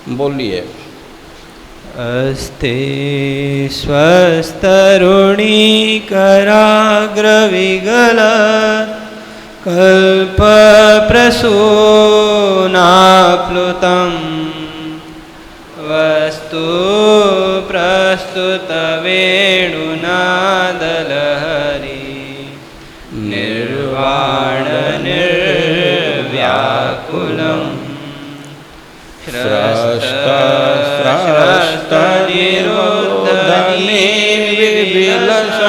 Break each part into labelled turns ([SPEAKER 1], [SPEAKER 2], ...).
[SPEAKER 1] बोलिए।
[SPEAKER 2] अस्ते स्वस्तरुणीकराग्रविगल कल्पप्रसूनाप्लुतं वस्तु प्रस्तुतवेणुनादलहरी निर्वाणनिर्व्याकुलम्
[SPEAKER 1] स्रष्टनिरोधनी विविलस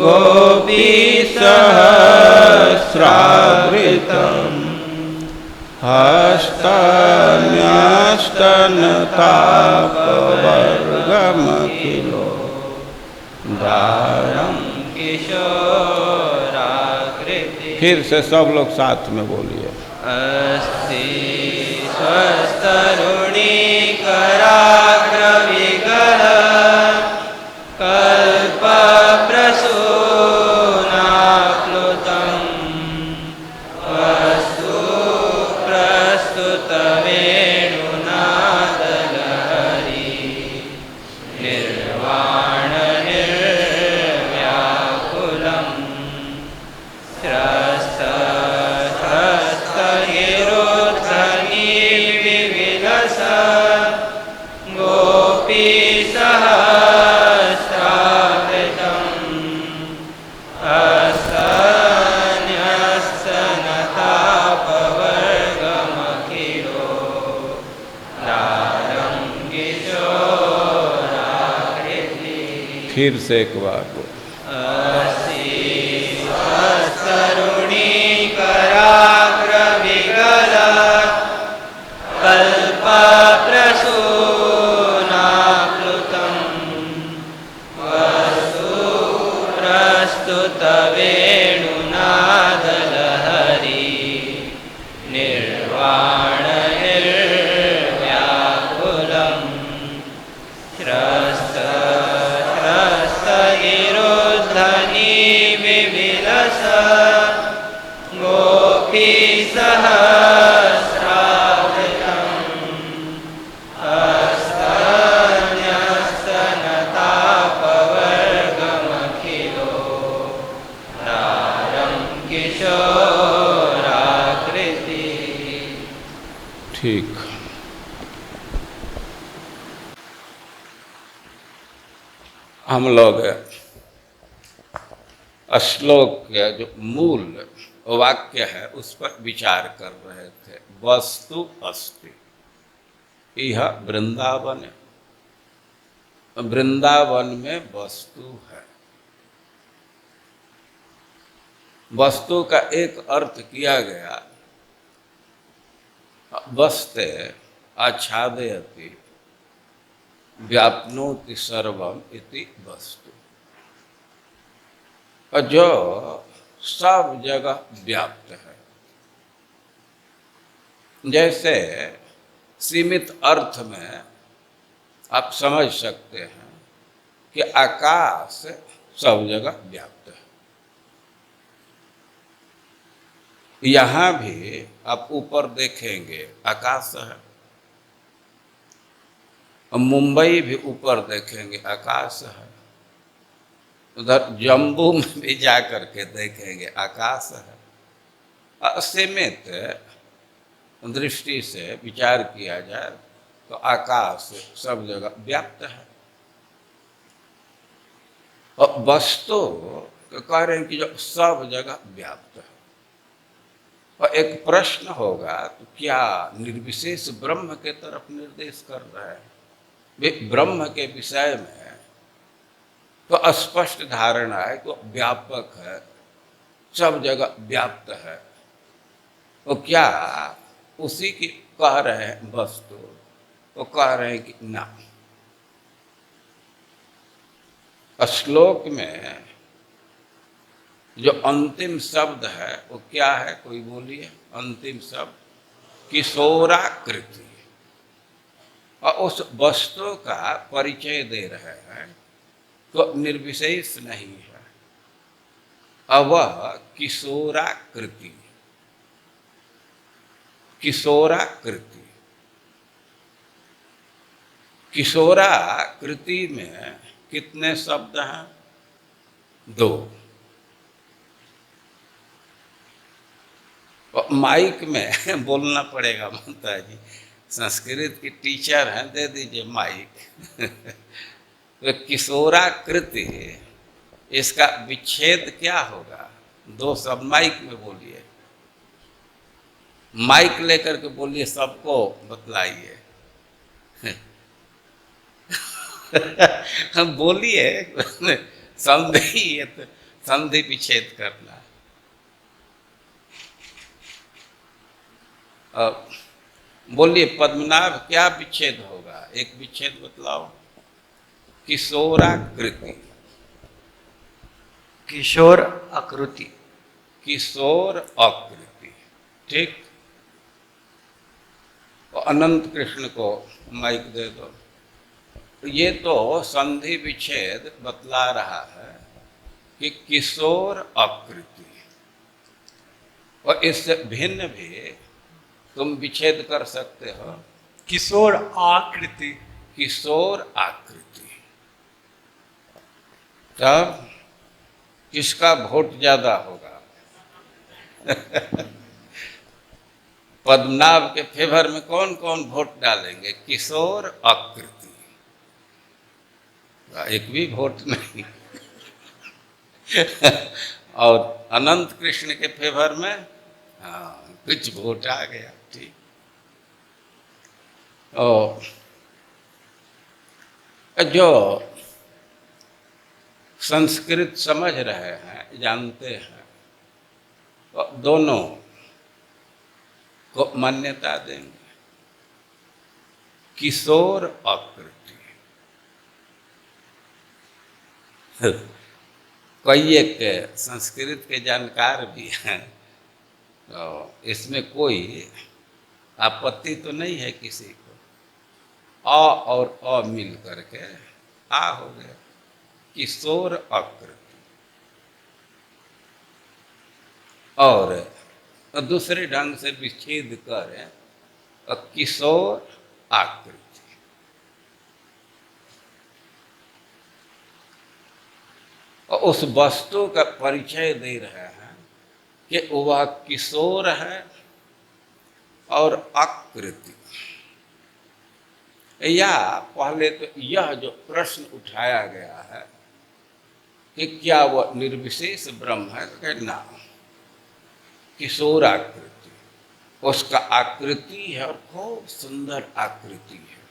[SPEAKER 1] गोपीसहस्रावृतम् हस्तन्यस्तनतापवर्गमखिलो दारं किशोराकृति। फिर से सब लोग साथ में बोलिए।
[SPEAKER 2] अस्ति स्वस्तरुणीकराग्रविगल कल्पप्रसूनाप्लुतं वस्तु प्रस्तुतवेणुनादलहरी निर्वाणनिर्व्याकुलम्
[SPEAKER 1] फिर से एक बार बोलो।
[SPEAKER 2] तरुणीकराग्रविगल कल्पप्रसूनाप्लुतं वस्तु प्रस्तुतवेणुनादलहरी निर्वाणनिर्व्याकुलम् ध्वनि विविलस गोपीसहस्रावृतम् हस्तन्यस्तनतापवर्गमखिलो दारं किशोराकृति।
[SPEAKER 1] ठीक। हम लोग श्लोक के जो मूल वाक्य है उस पर विचार कर रहे थे। वस्तु अस्ति, यह वृंदावन है। वृंदावन में वस्तु है। वस्तु का एक अर्थ किया गया वस्ते आच्छादयति व्याप्नोति सर्वम इति वस्तु, और जो सब जगह व्याप्त है। जैसे सीमित अर्थ में आप समझ सकते हैं कि आकाश सब जगह व्याप्त है। यहाँ भी आप ऊपर देखेंगे आकाश है, मुंबई भी ऊपर देखेंगे आकाश है, उधर जम्मू में भी जा कर के देखेंगे आकाश है। असीमित दृष्टि से विचार किया जाए तो आकाश सब जगह व्याप्त है। और वस्तु कह रहे हैं कि जो सब जगह व्याप्त है। और एक प्रश्न होगा तो क्या निर्विशेष ब्रह्म के तरफ निर्देश कर रहा है? ब्रह्म के विषय में तो स्पष्ट धारणा है कि व्यापक है, सब जगह व्याप्त है। तो क्या उसी की कह रहे हैं वस्तु? तो कह रहे हैं कि ना। श्लोक में जो अंतिम शब्द है वो क्या है? कोई बोलिए। अंतिम शब्द किशोराकृति, और उस वस्तु का परिचय दे रहे हैं तो निर्विशेष नहीं है। अब किशोराकृति, किशोराकृति किशोरा कृति में कितने शब्द हैं? 2। और माइक में बोलना पड़ेगा ममता जी, संस्कृत की टीचर हैं, दे दीजिए माइक। तो किशोरा कृति, इसका विच्छेद क्या होगा? 2 शब्द माइक में बोलिए, माइक लेकर के बोलिए, सबको बतलाइए। हम बोलिए, संधि है तो संधि विच्छेद करना। अब बोलिए पद्मनाभ, क्या विच्छेद होगा? एक विच्छेद बतलाओ। किशोराकृति,
[SPEAKER 2] किशोर आकृति,
[SPEAKER 1] किशोर आकृति, ठीक। और अनंत कृष्ण को माइक दे दो। तो ये तो संधि विच्छेद बतला रहा है कि किशोर आकृति, और इससे भिन्न भी तुम विच्छेद कर सकते हो।
[SPEAKER 3] किशोर आकृति,
[SPEAKER 1] किशोर आकृति। तब किसका वोट ज्यादा होगा? पद्मनाभ के फेवर में कौन कौन वोट डालेंगे? किशोर आकृति। एक भी वोट नहीं। और अनंत कृष्ण के फेवर में हाँ कुछ वोट आ गया, ठीक। और जो संस्कृत समझ रहे हैं, जानते हैं, तो दोनों को मान्यता देंगे। किशोर आकृति, कई एक संस्कृत के जानकार भी हैं, तो इसमें कोई आपत्ति तो नहीं है किसी को। अ और अ मिल करके आ हो गया, किशोर आकृति। और दूसरे ढंग से विच्छेद करें, किशोर आकृति। और उस वस्तु का परिचय दे रहे हैं कि वह किशोर है और आकृति। या पहले तो यह जो प्रश्न उठाया गया है कि क्या वह निर्विशेष ब्रह्म है, तो कहना किशोर आकृति, उसका आकृति है और खूब सुंदर आकृति है,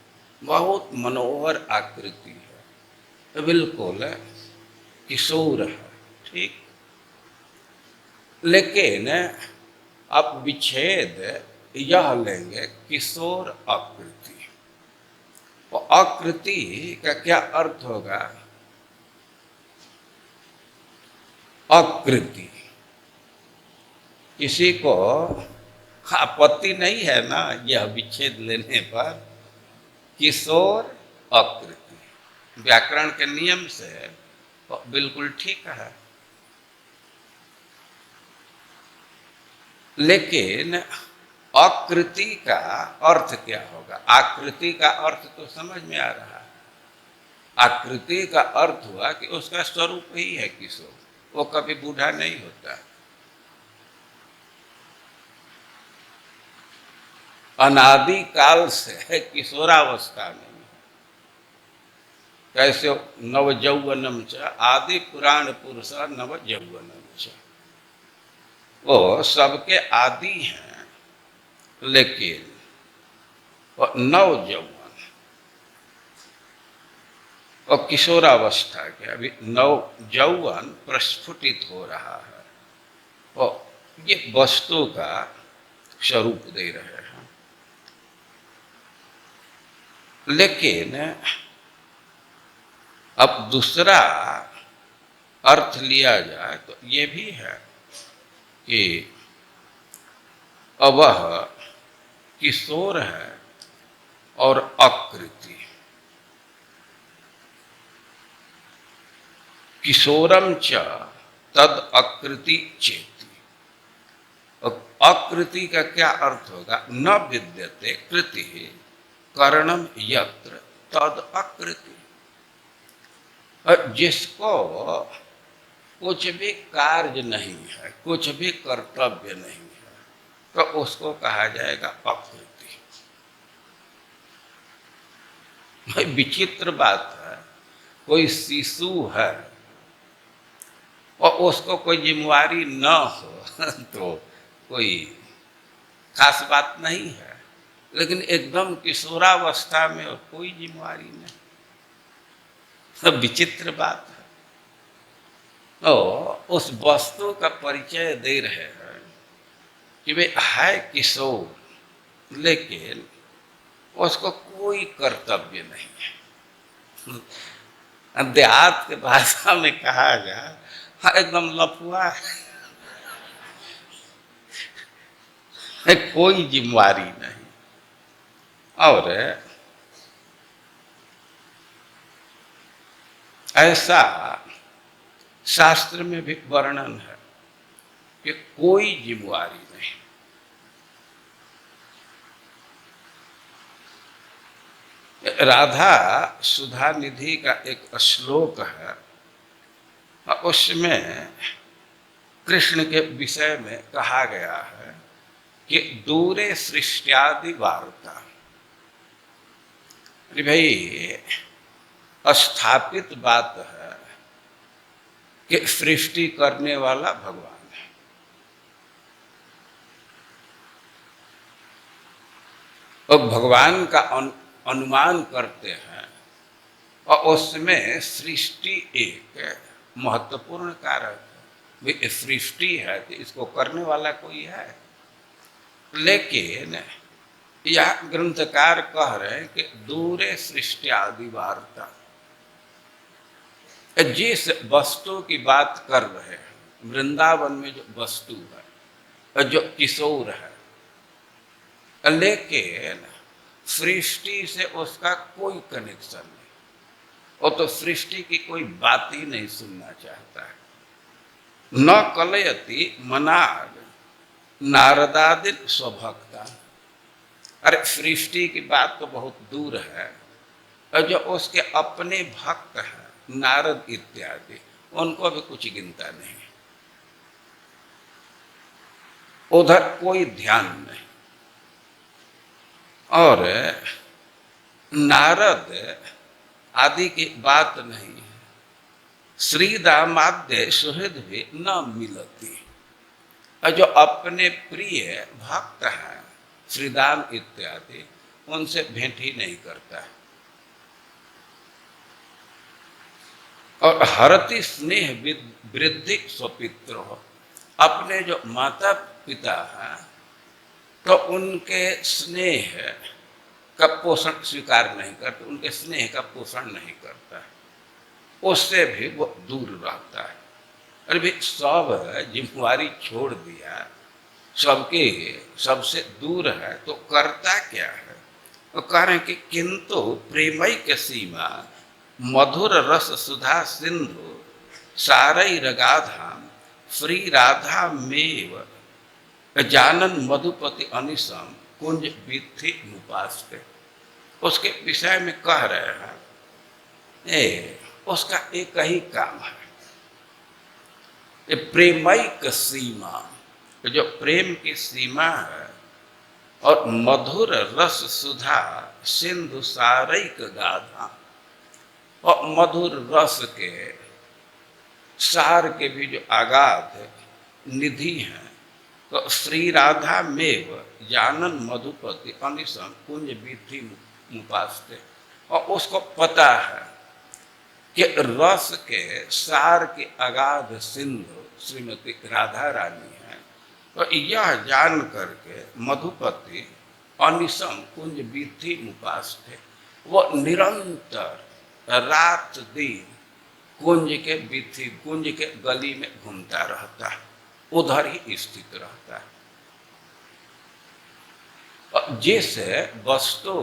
[SPEAKER 1] बहुत मनोहर आकृति है, तो बिल्कुल किशोर है, ठीक। लेकिन अब विच्छेद यह लेंगे किशोर आकृति। और आकृति का क्या अर्थ होगा? आकृति, किसी को आपत्ति नहीं है ना यह विच्छेद लेने पर? किशोर आकृति व्याकरण के नियम से बिल्कुल ठीक है। लेकिन आकृति का अर्थ क्या होगा? आकृति का अर्थ तो समझ में आ रहा है। आकृति का अर्थ हुआ कि उसका स्वरूप ही है किशोर, वो कभी बूढ़ा नहीं होता। अनादि काल से किशोरावस्था में, कैसे नवजौवनम च आदि पुराण पुरुष नवजौवनम च, वो सबके आदि हैं, लेकिन वो नवजौवन और किशोरावस्था के अभी नवजौवन प्रस्फुटित हो रहा है, और ये वस्तु का स्वरूप दे रहे हैं। लेकिन अब दूसरा अर्थ लिया जाए तो ये भी है कि वह किशोर है और आकृति। किशोरम च तद आकृति चेति। और आकृति का क्या अर्थ होगा? न विद्यते कृति करणम यत्र तद आकृति। और जिसको कुछ भी कार्य नहीं है, कुछ भी कर्तव्य नहीं है, तो उसको कहा जाएगा आकृति। भाई विचित्र बात है, कोई शिशु है और उसको कोई जिम्मेवारी न हो तो कोई खास बात नहीं है, लेकिन एकदम किशोरावस्था में और कोई जिम्मेवारी नहीं, तो विचित्र बात है। तो उस वस्तु का परिचय दे रहे हैं कि वे है किशोर, लेकिन उसको कोई कर्तव्य नहीं है। देहात के भाषा में कहा गया, हाँ एकदम लफुआ है, कोई जिम्मेवारी नहीं। और ऐसा शास्त्र में भी वर्णन है कि कोई जिम्मेवारी नहीं। राधा सुधा निधि का एक श्लोक है, उसमें कृष्ण के विषय में कहा गया है कि दूरे सृष्टियादि वार्ता। अरे भाई स्थापित बात है कि सृष्टि करने वाला भगवान है, और भगवान का अनुमान करते हैं, और उसमें सृष्टि एक महत्वपूर्ण कारक है। भाई सृष्टि है तो इसको करने वाला कोई है, लेकिन यह ग्रंथकार कह रहे हैं कि दूरे सृष्टि आदि वार्ता। जिस वस्तु की बात कर रहे हैं, वृंदावन में जो वस्तु है, जो किशोर है, लेकिन सृष्टि से उसका कोई कनेक्शन नहीं, वो तो सृष्टि की कोई बात ही नहीं सुनना चाहता है। न कलयति मनाग नारदादि स्वभक्ता। अरे सृष्टि की बात तो बहुत दूर है, और जो उसके अपने भक्त हैं नारद इत्यादि, उनको भी कुछ गिनता नहीं, उधर कोई ध्यान नहीं। और नारद आदि की बात नहीं है। श्री दामाद्य सुहृद भी न मिलती, और जो अपने प्रिय भक्त हैं श्रीदाम इत्यादि, उनसे भेंट ही नहीं करता है। और हरति स्नेह वृद्धि स्वपित्र, अपने जो माता पिता हैं तो उनके स्नेह का पोषण स्वीकार नहीं करते, उनके स्नेह का पोषण नहीं करता है, उससे भी वो दूर रहता है। अरे भाई सब जिम्मेवारी छोड़ दिया, सबके सबसे दूर है, तो करता क्या है? तो कह रहे हैं कि किंतु प्रेमई के सीमा मधुर रस सुधा सिंधु सारई रगाधाम श्री राधा मेव जानन मधुपति अनिसम कुंज विथि मुपास्ते। उसके विषय में कह रहे हैं उसका एक ही काम है, प्रेमैक सीमा, जो प्रेम की सीमा है, और मधुर रस सुधा सिंधु सारैक गाधा, और मधुर रस के सार के भी जो आगाध निधि हैं, तो श्री राधा मेव जानन मधुपति अनिसम कुंज विधि मुपास्ते। और उसको पता है कि रस के सार के अगाध सिंधु श्रीमती राधा रानी है, तो यह जान करके मधुपति अनिसम कुंज विधि मुपास्ते, वो निरंतर रात दिन कुंज के विधि, कुंज के गली में घूमता रहता है, उधर ही स्थित रहता है। जिस वस्तु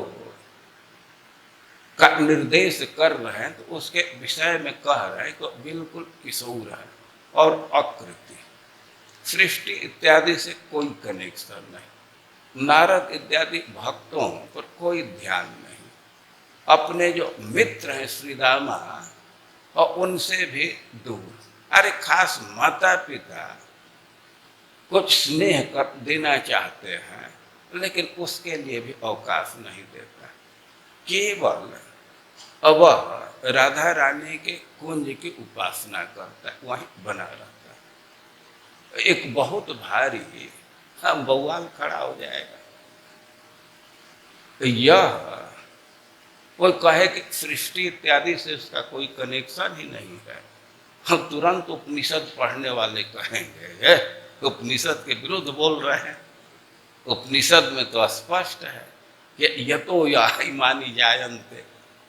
[SPEAKER 1] का निर्देश कर रहे हैं, तो उसके विषय में कह रहे हैं तो बिल्कुल किशोर है और आकृति, सृष्टि इत्यादि से कोई कनेक्शन नहीं, नारद इत्यादि भक्तों पर कोई ध्यान नहीं, अपने जो मित्र हैं श्री दामा और उनसे भी दूर। अरे खास माता पिता कुछ स्नेह कर देना चाहते हैं, लेकिन उसके लिए भी अवकाश नहीं देता। केवल वह राधा रानी के कुंज की उपासना करता है, वहीं बना रहता है। एक बहुत भारी बवाल खड़ा हो जाएगा। यह कोई कहे कि सृष्टि इत्यादि से उसका कोई कनेक्शन ही नहीं है, हम तुरंत उपनिषद पढ़ने वाले कहेंगे उपनिषद के विरुद्ध बोल रहे हैं। उपनिषद में तो स्पष्ट है कि यतो याइमानि जायन्ते,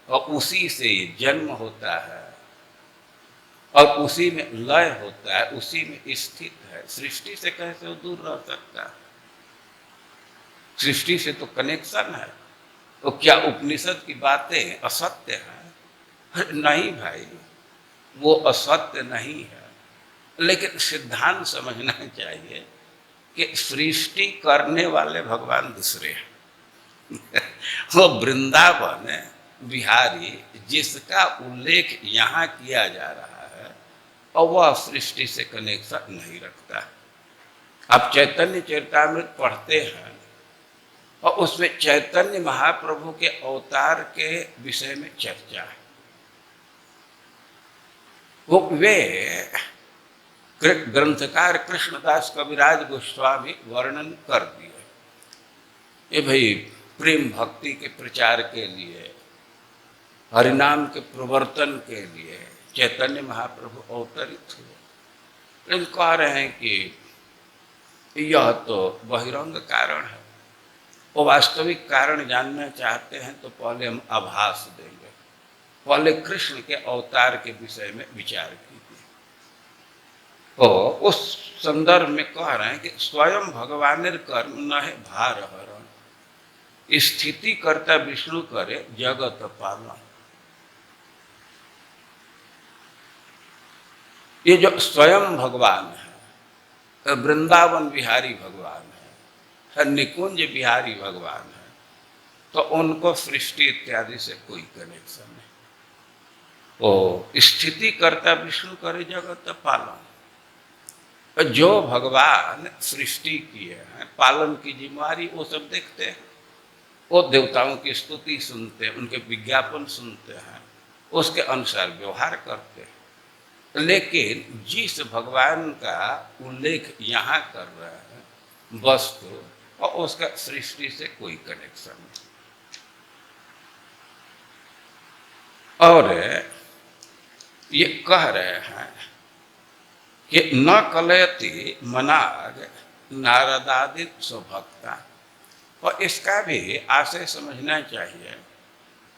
[SPEAKER 1] और उसी से जन्म होता है और उसी में लय होता है, उसी में स्थित है। सृष्टि से कैसे वो दूर रह सकता है? सृष्टि से तो कनेक्शन है। तो क्या उपनिषद की बातें असत्य हैं? नहीं भाई, वो असत्य नहीं है, लेकिन सिद्धांत समझना चाहिए कि सृष्टि करने वाले भगवान दूसरे हैं। वो वृंदावन बिहारी जिसका उल्लेख यहाँ किया जा रहा है, और वह सृष्टि से कनेक्शन नहीं रखता। आप चैतन्य चरितामृत पढ़ते हैं और उसमें चैतन्य महाप्रभु के अवतार के विषय में चर्चा है। वो वे ग्रंथकार कृष्णदास कविराज गोस्वामी वर्णन कर दिए। ये भाई प्रेम भक्ति के प्रचार के लिए, हरिनाम के प्रवर्तन के लिए चैतन्य महाप्रभु अवतरित हुए। लेकिन कह रहे हैं कि यह तो बहिरंग कारण है। वो वास्तविक कारण जानना चाहते हैं तो पहले हम आभास देंगे, पहले कृष्ण के अवतार के विषय में विचार कीजिए। तो उस संदर्भ में कह रहे हैं कि स्वयं भगवान कर्म न है भार हरण, स्थिति करता विष्णु करे जगत पालन। ये जो स्वयं भगवान है, वृंदावन बिहारी भगवान है, निकुंज बिहारी भगवान है, तो उनको सृष्टि इत्यादि से कोई कनेक्शन नहीं। वो स्थिति करता विष्णु करे जगत पालन। जो भगवान सृष्टि किए हैं, पालन की जिम्मेवारी वो सब देखते हैं। वो देवताओं की स्तुति सुनते हैं, उनके विज्ञापन सुनते हैं, उसके अनुसार व्यवहार करते हैं। लेकिन जिस भगवान का उल्लेख यहाँ कर रहे हैं वस्तु, और उसका सृष्टि से कोई कनेक्शन नहीं। और ये कह रहे हैं कि न कलयति मनाग नारदादि स्वभक्ता। और इसका भी आशय समझना चाहिए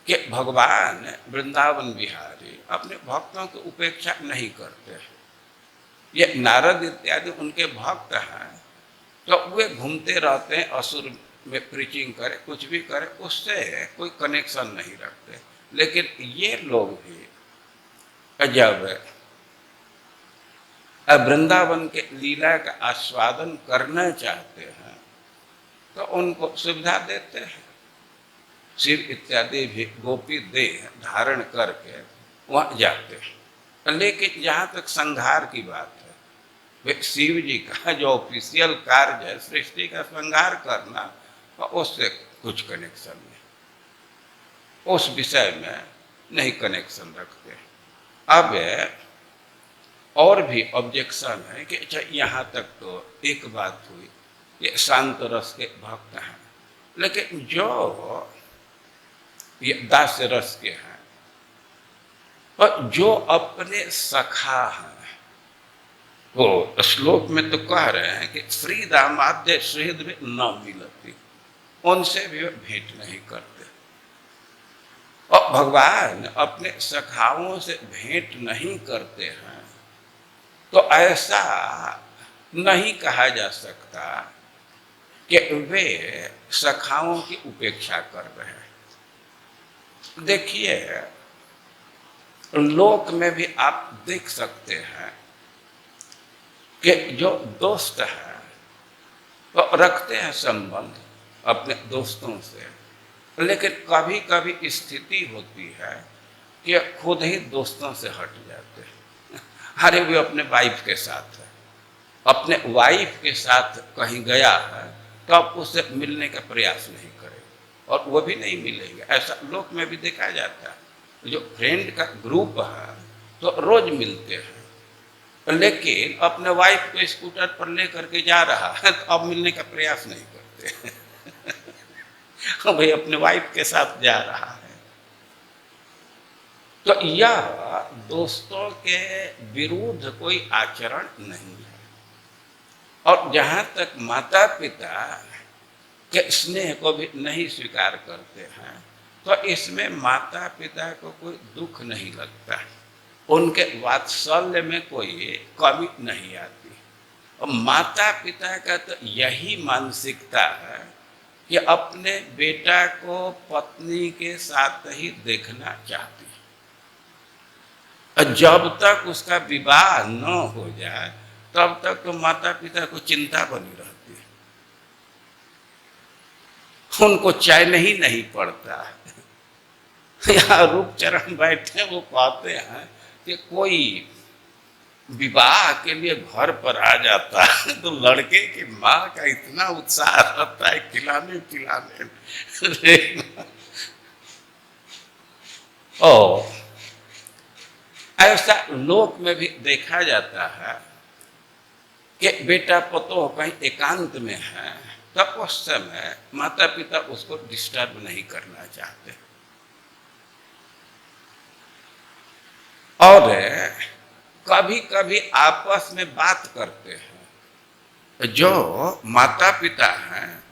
[SPEAKER 1] कि भगवान वृंदावन बिहारी अपने भक्तों की उपेक्षा नहीं करते हैं। ये नारद इत्यादि उनके भक्त हैं, तो वे घूमते रहते हैं, असुर में प्रीचिंग करे, कुछ भी करे, उससे कोई कनेक्शन नहीं रखते। लेकिन ये लोग भी जब वृंदावन के लीला का आस्वादन करना चाहते हैं तो उनको सुविधा देते हैं। शिव इत्यादि भी गोपी देह धारण करके वहाँ जाते हैं। लेकिन जहाँ तक संहार की बात है, वे शिव जी का जो ऑफिशियल कार्य है सृष्टि का संहार करना, उससे कुछ कनेक्शन नहीं, उस विषय में नहीं कनेक्शन रखते। अब और भी ऑब्जेक्शन है कि अच्छा यहाँ तक तो एक बात हुई, ये शांत रस के भक्त हैं, लेकिन जो ये दास्य रस के हैं और जो अपने सखा हैं, वो श्लोक में तो कह रहे हैं कि श्री दामाद्य सुहृद में न मिलती, उनसे भी भेंट नहीं करते। और भगवान अपने सखाओं से भेंट नहीं करते हैं, तो ऐसा नहीं कहा जा सकता कि वे सखाओं की उपेक्षा कर रहे हैं। देखिए, लोक में भी आप देख सकते हैं कि जो दोस्त हैं वो रखते हैं संबंध अपने दोस्तों से, लेकिन कभी कभी स्थिति होती है कि खुद ही दोस्तों से हट जाते हैं। अरे वो अपने वाइफ के साथ है, अपने वाइफ के साथ कहीं गया है तो अब उससे मिलने का प्रयास नहीं करेगा और वो भी नहीं मिलेंगे। ऐसा लोक में भी देखा जाता है। जो फ्रेंड का ग्रुप है तो रोज मिलते हैं, लेकिन अपने वाइफ को स्कूटर पर लेकर के जा रहा है तो अब मिलने का प्रयास नहीं करते। भाई अपने वाइफ के साथ जा रहा है। तो यह दोस्तों के विरुद्ध कोई आचरण नहीं है। और जहाँ तक माता पिता के स्नेह को भी नहीं स्वीकार करते हैं तो इसमें माता पिता को कोई दुख नहीं लगता, उनके वात्सल्य में कोई कमी नहीं आती। और माता पिता का तो यही मानसिकता है कि अपने बेटा को पत्नी के साथ ही देखना चाहती है। और जब तक उसका विवाह न हो जाए तब तक तो माता पिता को चिंता बनी रहती है, उनको चैन ही नहीं पड़ता। यहाँ रूपचरण बैठे वो कहते हैं कि कोई विवाह के लिए घर पर आ जाता है तो लड़के की माँ का इतना उत्साह रहता है खिलाने पिलाने। और ऐसा लोक में भी देखा जाता है कि बेटा पतोह कहीं एकांत में है तब उस समय माता पिता उसको डिस्टर्ब नहीं करना चाहते। और कभी कभी आपस में बात करते हैं। जो माता पिता हैं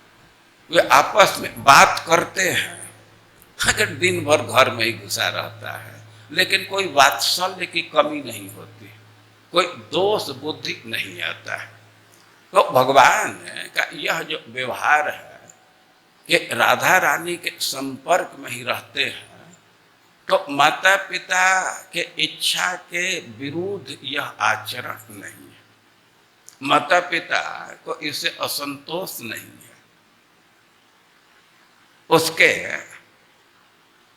[SPEAKER 1] वे आपस में बात करते हैं। अगर दिन भर घर में ही घुसा रहता है लेकिन कोई वात्सल्य की कमी नहीं होती, कोई दोष बुद्धि नहीं आता है। तो भगवान का यह जो व्यवहार है कि राधा रानी के संपर्क में ही रहते हैं तो माता पिता के इच्छा के विरुद्ध यह आचरण नहीं है, माता पिता को इससे असंतोष नहीं है।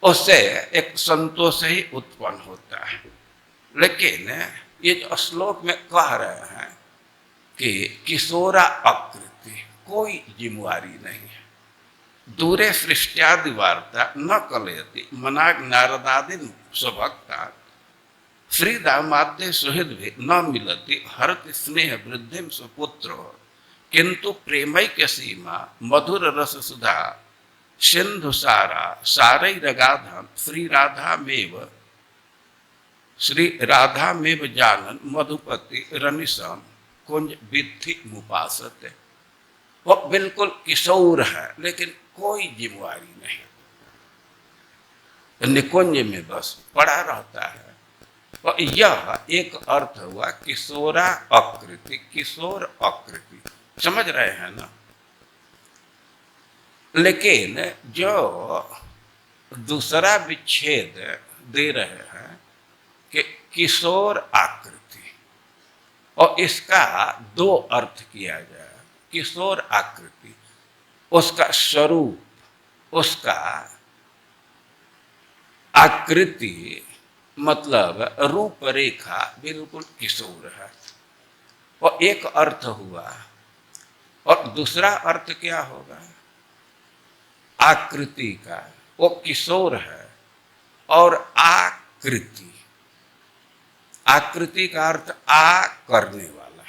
[SPEAKER 1] उससे एक संतोष ही उत्पन्न होता है। लेकिन ये जो श्लोक में कह रहे हैं कि किशोरा आकृति, कोई जिम्मेवारी नहीं है। दूरे सृष्ट्यादि वार्ता न कलयति मनाग नारदादि स्वभक्ता श्रीदामाद्य सुहृद भी न मिलति हरत स्नेह वृद्धिम सुपुत्र किंतु प्रेमैक्य सीमा मधुर रस सुधा सिंधु सारा सारई रगाधम श्री राधा मेव जानन मधुपति रनिसम कुंज विद्धि मुपासते। वो बिल्कुल किशोर है लेकिन कोई जिम्मेवारी नहीं, निकुंज में बस पड़ा रहता है। तो यह एक अर्थ हुआ किशोरा आकृति, किशोर आकृति, समझ रहे हैं ना। लेकिन जो दूसरा विच्छेद दे रहे हैं कि किशोर आकृति, और इसका दो अर्थ किया जाए। किशोर आकृति, उसका स्वरूप, उसका आकृति मतलब रूपरेखा बिल्कुल किशोर है, और एक अर्थ हुआ। और दूसरा अर्थ क्या होगा आकृति का? वो किशोर है और आकृति, आकृति का अर्थ आ करने वाला,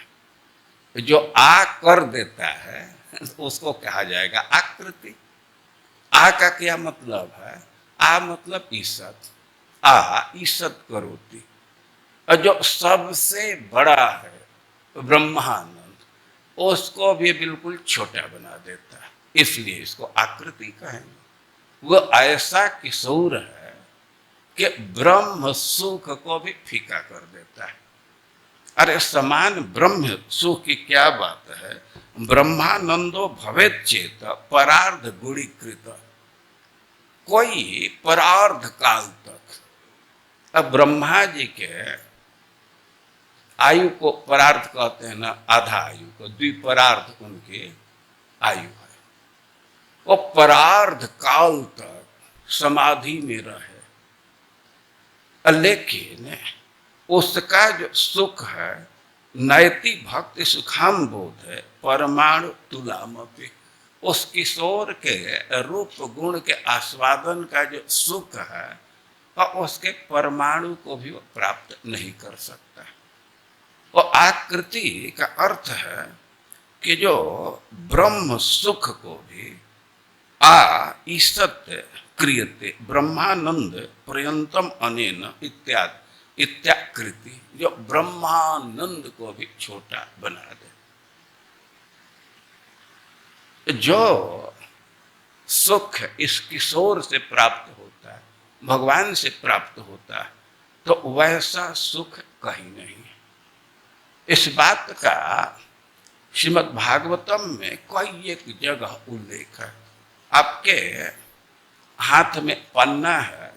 [SPEAKER 1] जो आ कर देता है उसको कहा जाएगा आकृति। आ का क्या मतलब है? आ मतलब ईसत, आ ईसत करोति। और जो सबसे बड़ा है ब्रह्मानंद, उसको भी बिल्कुल छोटा बना देता है, इसलिए इसको आकृति कहेंगे। वो ऐसा किशोर है कि ब्रह्म सुख को भी फीका कर देता है। अरे समान ब्रह्म सुख की क्या बात है। ब्रह्मानंदो भवेत चेत परार्ध गुणीकृत, कोई परार्ध काल तक। अब ब्रह्मा जी के आयु को परार्ध कहते हैं ना, आधा आयु को, द्विपरार्ध उनकी आयु है। वो परार्ध काल तक समाधि में रहे, लेकिन उसका जो सुख है नैति भक्ति सुखाम बोध है परमाणु तुलामपि, उस किशोर के रूप गुण के आस्वादन का जो सुख है और उसके परमाणु को भी वो प्राप्त नहीं कर सकता। और आकृति का अर्थ है कि जो ब्रह्म सुख को भी ईसत क्रियते ब्रह्मानंद पर्यंतम अनेन इत्यादि इत्याकृति, जो ब्रह्मानंद को भी छोटा बना दे। जो सुख इस किशोर से प्राप्त होता है, भगवान से प्राप्त होता है, तो वैसा सुख कहीं नहीं है। इस बात का श्रीमद् भागवतम में कोई एक जगह उल्लेख है। आपके हाथ में पन्ना है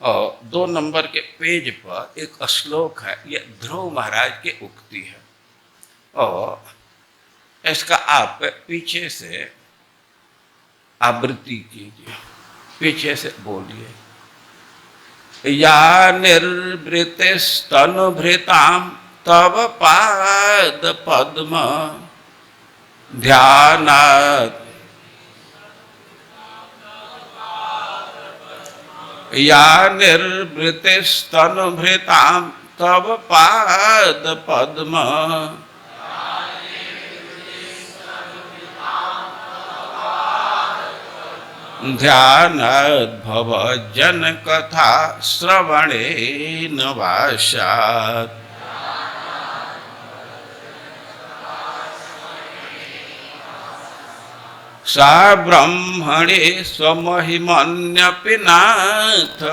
[SPEAKER 1] और 2 नंबर के पेज पर एक श्लोक है, ये ध्रुव महाराज की उक्ति है और इसका आप पीछे से आवृत्ति कीजिए, पीछे से बोलिए। या निर्वृतिस्तनुभृतां तव पाद पद्म ध्यानात्, या निर्वृतिस्तनुभृतां तव पाद पद्म ध्यानाद्भव जन कथा श्रवणेन वाशात्। सा ब्रह्मणे स्वमहिमन्यपि नाथमाभूत्,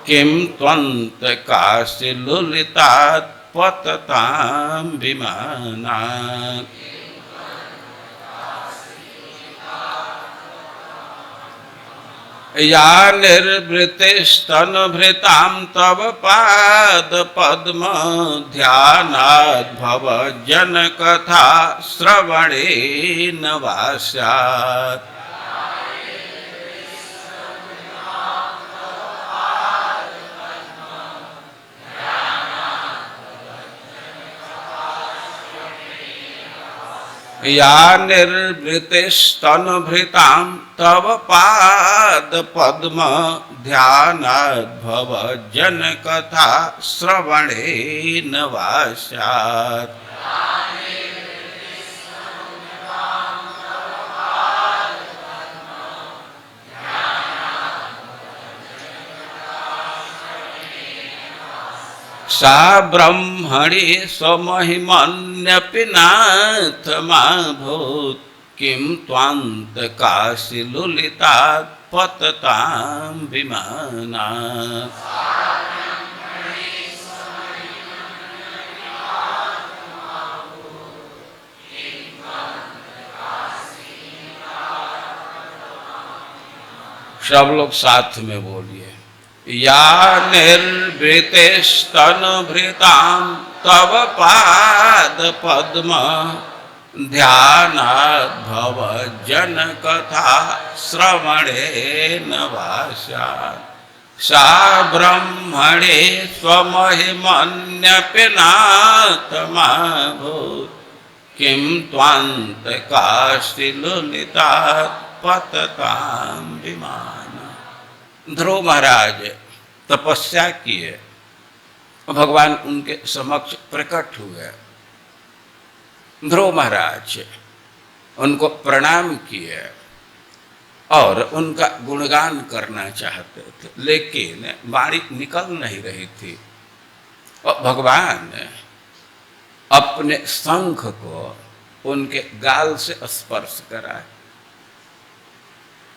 [SPEAKER 1] किं त्वन्तकाशिलुलितात् पततां विमानात्। या निर्वृतिस्तनुभृतां तव पाद पद्म ध्यानाद्भव जन कथा श्रवणेन वास्यात्। या निर्वृतिस्तनुभृतां तव पाद पद्म ध्यानाद्भव जन कथा श्रवणेन वास्यात्। सा ब्रह्मणि स्वमहिमन्यपि नाथमाभूत्, किं त्वान्तकाशिलुलितात् पततां विमानात्। सब लोग साथ में बोलिए। या निर्वृतिस्तनुभृतां तव पाद पद्म ध्यानाद्भव जन कथा श्रवणेन वास्यात्। सा ब्रह्मणे स्वमहिमन्यपि नाथमाभूत्, किं त्वान्तकाशिलुलितात् पततां विमानात्। ध्रुव महाराज तपस्या किए, भगवान उनके समक्ष प्रकट हुए। ध्रुव महाराज उनको प्रणाम किए और उनका गुणगान करना चाहते थे, लेकिन वाणी निकल नहीं रही थी। और भगवान अपने शंख को उनके गाल से स्पर्श कराए,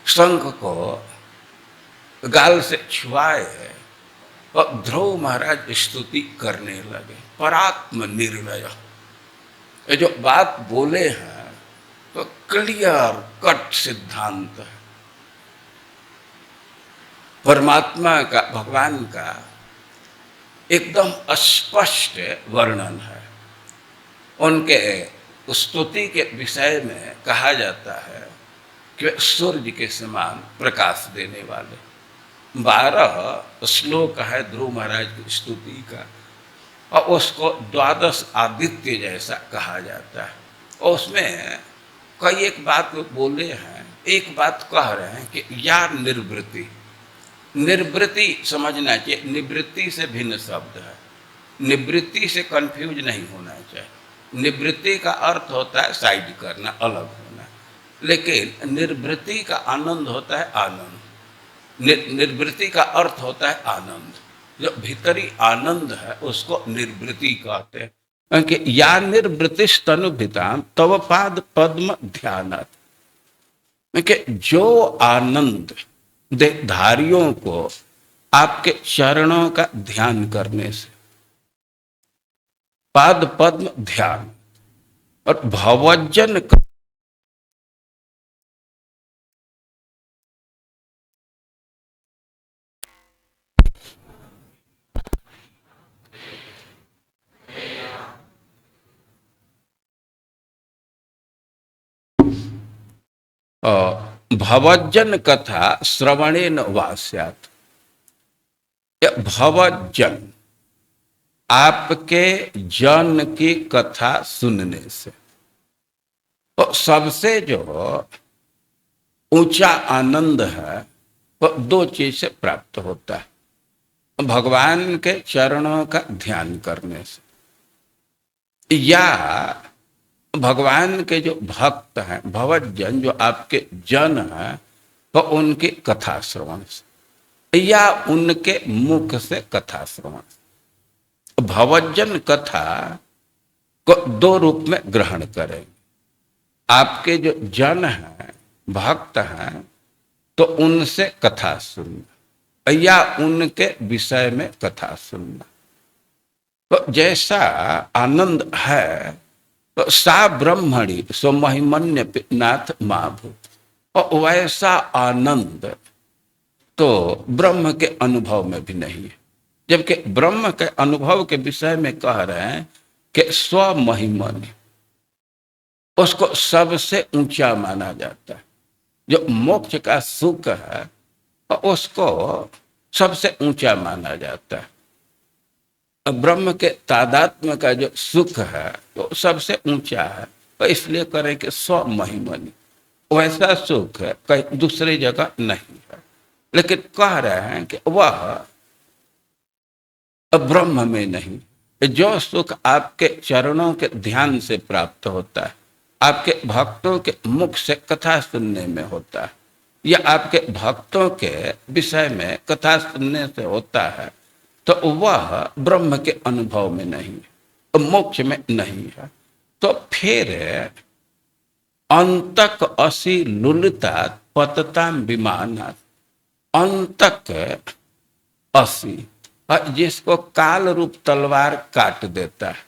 [SPEAKER 1] शंख को गाल से छुआए और ध्रुव महाराज स्तुति करने लगे। परात्म निर्णय, ये जो बात बोले हैं तो क्लियर कट सिद्धांत है परमात्मा का, भगवान का। एकदम स्पष्ट वर्णन है। उनके स्तुति के विषय में कहा जाता है कि वे सूर्य के समान प्रकाश देने वाले। 12 श्लोक है ध्रुव महाराज की स्तुति का, और उसको 12 आदित्य जैसा कहा जाता है। और उसमें कई एक बात बोले हैं, एक बात कह रहे हैं कि या निर्वृत्ति, निर्वृत्ति समझना चाहिए, निवृत्ति से भिन्न शब्द है, निवृत्ति से कंफ्यूज नहीं होना चाहिए। निवृत्ति का अर्थ होता है साइड करना, अलग होना, लेकिन निर्वृत्ति का आनंद होता है आनंद। निर्वृत्ति का अर्थ होता है आनंद, जो भीतरी आनंद है उसको निर्वृत्ति कहते हैं। क्योंकि या निर्वृत्तिस्तनुभृताम तव पाद पद्म ध्यानात्, क्योंकि जो आनंद देहधारियों को आपके चरणों का ध्यान करने से, पाद पद्म ध्यान और भवजन भवजन कथा श्रवणेन वास्यात्। भवजन आपके जन की कथा सुनने से, तो सबसे जो ऊंचा आनंद है वो 2 चीज से प्राप्त होता है। भगवान के चरणों का ध्यान करने से, या भगवान के जो भक्त हैं भवजन, जो आपके जन हैं, तो उनकी कथा श्रवण से, या उनके मुख से कथा श्रवण से। भवजन कथा को 2 रूप में ग्रहण करें। आपके जो जन हैं, भक्त हैं, तो उनसे कथा सुनना, या उनके विषय में कथा सुनना। तो जैसा आनंद है तो सा ब्रह्मणि सो महिमन्य नाथ महाभूत, और वैसा आनंद तो ब्रह्म के अनुभव में भी नहीं है। जबकि ब्रह्म के अनुभव के विषय में कह रहे हैं कि स्व महिमन्य, उसको सबसे ऊंचा माना जाता है। जो मोक्ष का सुख है उसको सबसे ऊंचा माना जाता है। ब्रह्म के तादात्म्य का जो सुख है तो सबसे ऊंचा है, तो इसलिए करें कि स्व महिमनि, वैसा सुख है कहीं दूसरी जगह नहीं है। लेकिन कह रहे हैं कि वह ब्रह्म में नहीं, जो सुख आपके चरणों के ध्यान से प्राप्त होता है, आपके भक्तों के मुख से कथा सुनने में होता है, या आपके भक्तों के विषय में कथा सुनने से होता है, तो वह ब्रह्म के अनुभव में नहीं है, मोक्ष में नहीं है। तो फिर अंतक असि लुलिता पतताम विमानात्, अंतक असि, जिसको काल रूप तलवार काट देता है,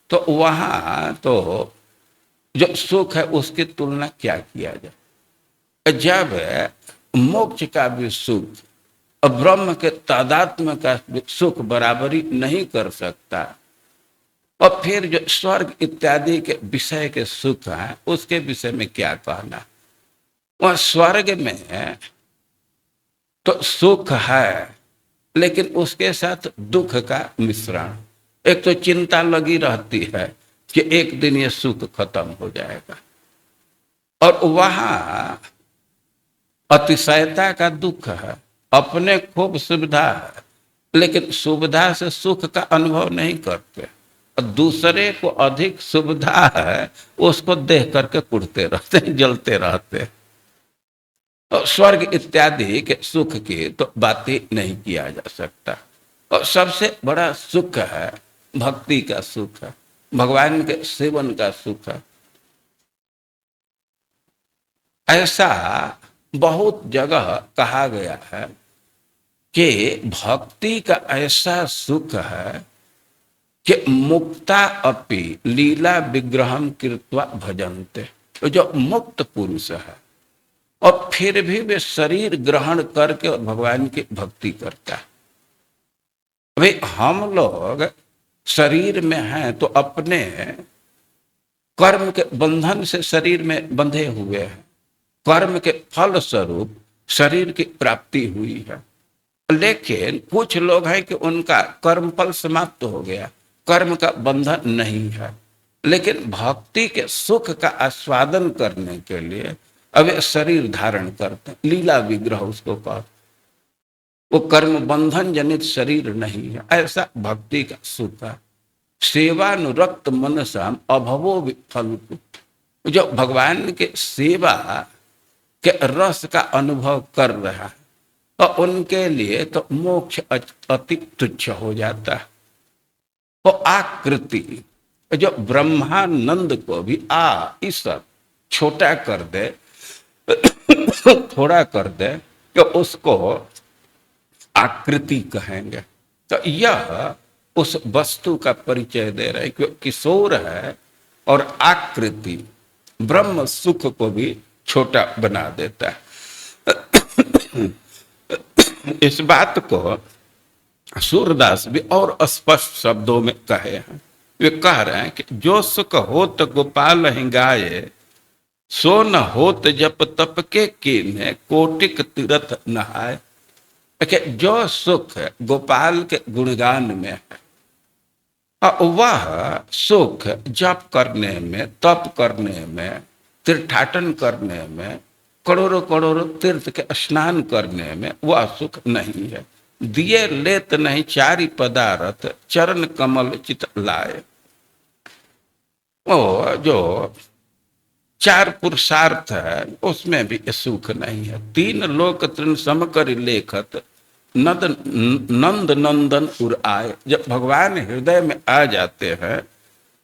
[SPEAKER 1] तो वहां तो जो सुख है उसकी तुलना क्या किया जाए। जब मोक्ष का भी सुख और ब्रह्म के तादात्म्य का सुख बराबरी नहीं कर सकता, और फिर जो स्वर्ग इत्यादि के विषय के सुख है उसके विषय में क्या कहना। वह स्वर्ग में तो सुख है, लेकिन उसके साथ दुख का मिश्रण। एक तो चिंता लगी रहती है कि एक दिन ये सुख खत्म हो जाएगा, और वहां अतिशयता का दुख है, अपने खूब सुविधा है, लेकिन सुविधा से सुख का अनुभव नहीं करते, और दूसरे को अधिक सुविधा है उसको देख करके कुढ़ते रहते हैं, जलते रहते हैं। और स्वर्ग इत्यादि के सुख की तो बात ही नहीं किया जा सकता। और सबसे बड़ा सुख है भक्ति का सुख है, भगवान के सेवन का सुख है। ऐसा बहुत जगह कहा गया है कि भक्ति का ऐसा सुख है कि मुक्ता अपि लीला विग्रहम कृत्वा भजन्ते, तो जो मुक्त पुरुष है और फिर भी वे शरीर ग्रहण करके भगवान की भक्ति करता है। अभी हम लोग शरीर में हैं तो अपने कर्म के बंधन से शरीर में बंधे हुए हैं। कर्म के फल स्वरूप शरीर की प्राप्ति हुई है। लेकिन कुछ लोग हैं कि उनका कर्म फल समाप्त हो गया, कर्म का बंधन नहीं है, लेकिन भक्ति के सुख का आस्वादन करने के लिए अब ये शरीर धारण करते हैं। लीला विग्रह उसको कहते, वो कर्म बंधन जनित शरीर नहीं है। ऐसा भक्ति का सुख है। सेवानुरक्त मनसाम अभवो फल, जो भगवान के सेवा के रस का अनुभव कर रहा है और उनके लिए तो मोक्ष अति तुच्छ हो जाता है। वो आकृति जो ब्रह्मानंद को भी इस छोटा कर दे, थोड़ा कर दे, कि उसको आकृति कहेंगे। तो यह उस वस्तु का परिचय दे रहे कि किशोर है और आकृति ब्रह्म सुख को भी छोटा बना देता है। इस बात को सूरदास भी और स्पष्ट शब्दों में कहे हैं। वे कह रहे हैं कि जो सुख होत गोपाल हिंगाए, सो न होत जप तप के कीन्हे, कोटिक तीर्थ नहाए। कि जो सुख गोपाल के गुणगान में है, वह सुख जप करने में, तप करने में, तीर्थाटन करने में, करोड़ों करोड़ों तीर्थ के स्नान करने में वह सुख नहीं है। दिए लेत नहीं चारि पदार्थ, चरण कमल चित लाए। वो जो चार पुरुषार्थ है उसमें भी सुख नहीं है। तीन लोक तृण सम कर लेखत, नंद नंदन उर आए। जब भगवान हृदय में आ जाते हैं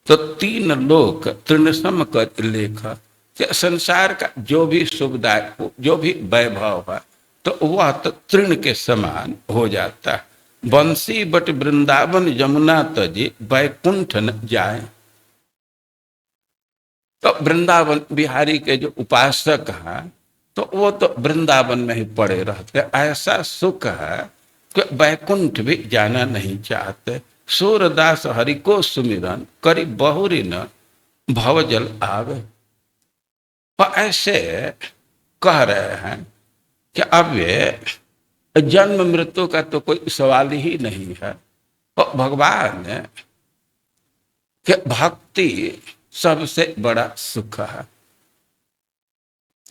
[SPEAKER 1] तो तीन लोक तृण सम कर लेखा, संसार का जो भी सुखदायक हो, जो भी वैभव है, तो वह तो तृण के समान हो जाता है। बंसी बट वृंदावन जमुना तजी, वैकुंठ न जाए। तो वृंदावन बिहारी के जो उपासक हैं तो वो तो वृंदावन में ही पड़े रहते। ऐसा सुख है कि वैकुंठ भी जाना नहीं चाहते। सूरदास हरि को सुमिरन करी बहुरी न भवजल आवे। और ऐसे कह रहे हैं कि अब ये जन्म मृत्यु का तो कोई सवाल ही नहीं है। और भगवान के भक्ति सबसे बड़ा सुख है।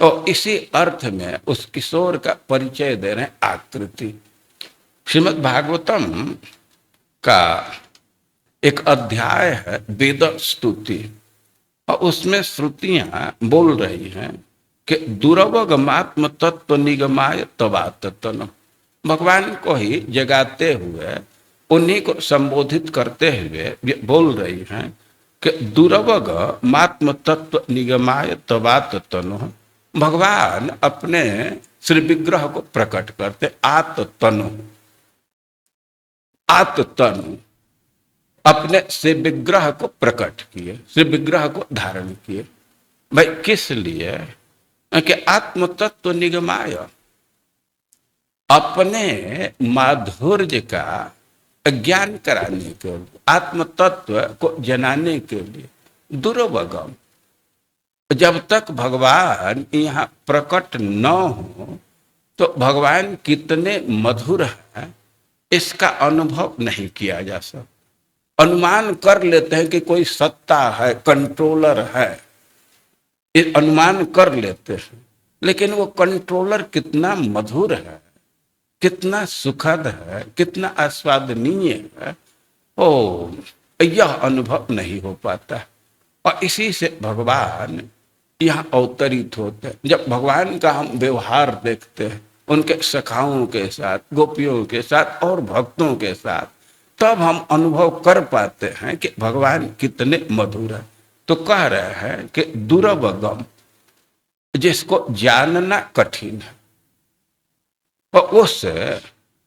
[SPEAKER 1] और इसी अर्थ में उस किशोर का परिचय दे रहे हैं आकृति। श्रीमद् भागवतम का एक अध्याय है वेद स्तुति, और उसमें श्रुतियां बोल रही हैं कि दुर्वगमात्म तत्व निगमाय तवातन। भगवान को ही जगाते हुए, उन्हीं को संबोधित करते हुए बोल रही हैं कि दुर्वग मात्म तत्व निगमाय तवातन। भगवान अपने श्री विग्रह को प्रकट करते आत्तनु, आत्तनु अपने से विग्रह को प्रकट किए, से विग्रह को धारण किए। भाई किस लिए? कि आत्म तत्व निगमाय, अपने माधुर्य का ज्ञान कराने के लिए, आत्म तत्व को जनाने के लिए। दुर्वगम, जब तक भगवान यहाँ प्रकट न हो तो भगवान कितने मधुर हैं इसका अनुभव नहीं किया जा सकता। अनुमान कर लेते हैं कि कोई सत्ता है, कंट्रोलर है, ये अनुमान कर लेते हैं, लेकिन वो कंट्रोलर कितना मधुर है, कितना सुखद है, कितना आस्वादनीय है, ओ यह अनुभव नहीं हो पाता। और इसी से भगवान यहाँ अवतरित होते हैं। जब भगवान का हम व्यवहार देखते हैं उनके सखाओं के साथ, गोपियों के साथ और भक्तों के साथ, तब हम अनुभव कर पाते हैं कि भगवान कितने मधुर है। तो कह रहे हैं कि दुर्वगम, जिसको जानना कठिन है, और उस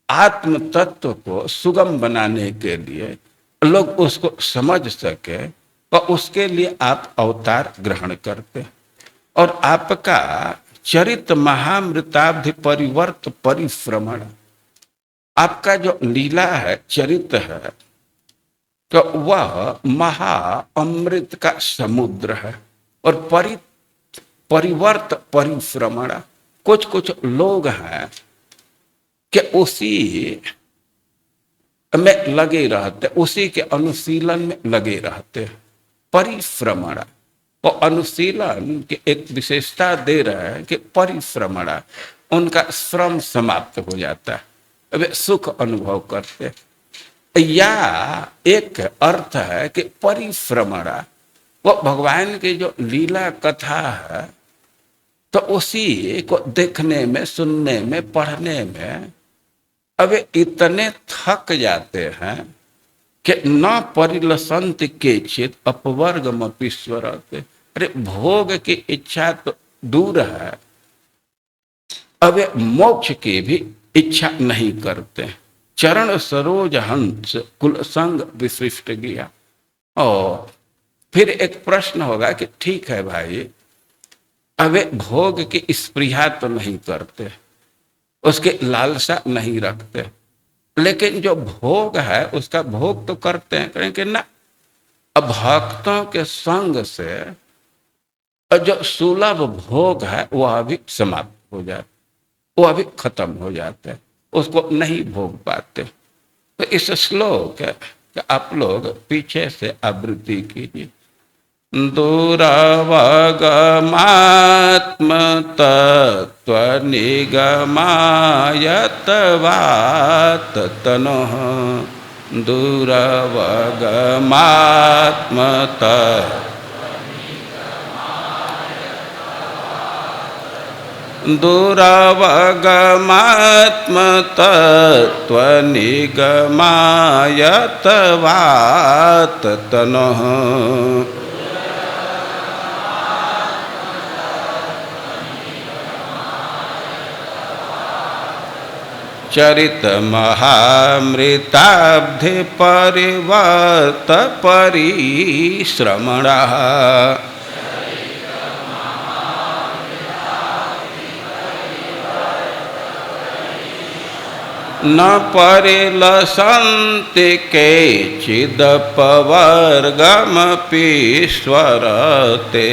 [SPEAKER 1] आत्म तत्व को सुगम बनाने के लिए लोग उसको समझ सके, और उसके लिए आप अवतार ग्रहण करते। और आपका चरित महामृताब्धि परिवर्त परिश्रमण, आपका जो लीला है, चरित्र है, तो वह महा अमृत का समुद्र है। और परिवर्त परिभ्रमण, कुछ कुछ लोग हैं कि उसी में लगे रहते, उसी के अनुशीलन में लगे रहते। परिभ्रमण और अनुशीलन की एक विशेषता दे रहा है कि परिभ्रमण, उनका श्रम समाप्त हो जाता है, वे सुख अनुभव करते। या एक अर्थ है कि परिभ्रमण, वो भगवान की जो लीला कथा है, तो उसी को देखने में, सुनने में, पढ़ने में अब इतने थक जाते हैं कि न परिलसंत के चित अपवर्गमपीश्वर। अरे भोग की इच्छा तो दूर है, अब मोक्ष की भी इच्छा नहीं करते। चरण सरोज हंस कुल संग विशिष्ट गया। और फिर एक प्रश्न होगा कि ठीक है भाई, अब भोग की स्पृहा तो नहीं करते, उसके लालसा नहीं रखते, लेकिन जो भोग है उसका भोग तो करते हैं। कहें कि ना, अब भक्तों के संग से जो सुलभ भोग है वह भी समाप्त हो जाता, वह भी खत्म हो जाता है, उसको नहीं भोग पाते। तो इस श्लोक कि आप लोग पीछे से आवृत्ति कीजिए। दूरवगमात्म तत्व निगमायतवात तनोः, दूरवगमात्म दूरवगमात्म तत्व निगमायतवात तनोः, चरित महामृताब्धि परिवर्त परिश्रमणः, न परिलसन्ति केचिदपवर्गमपीश्वरते,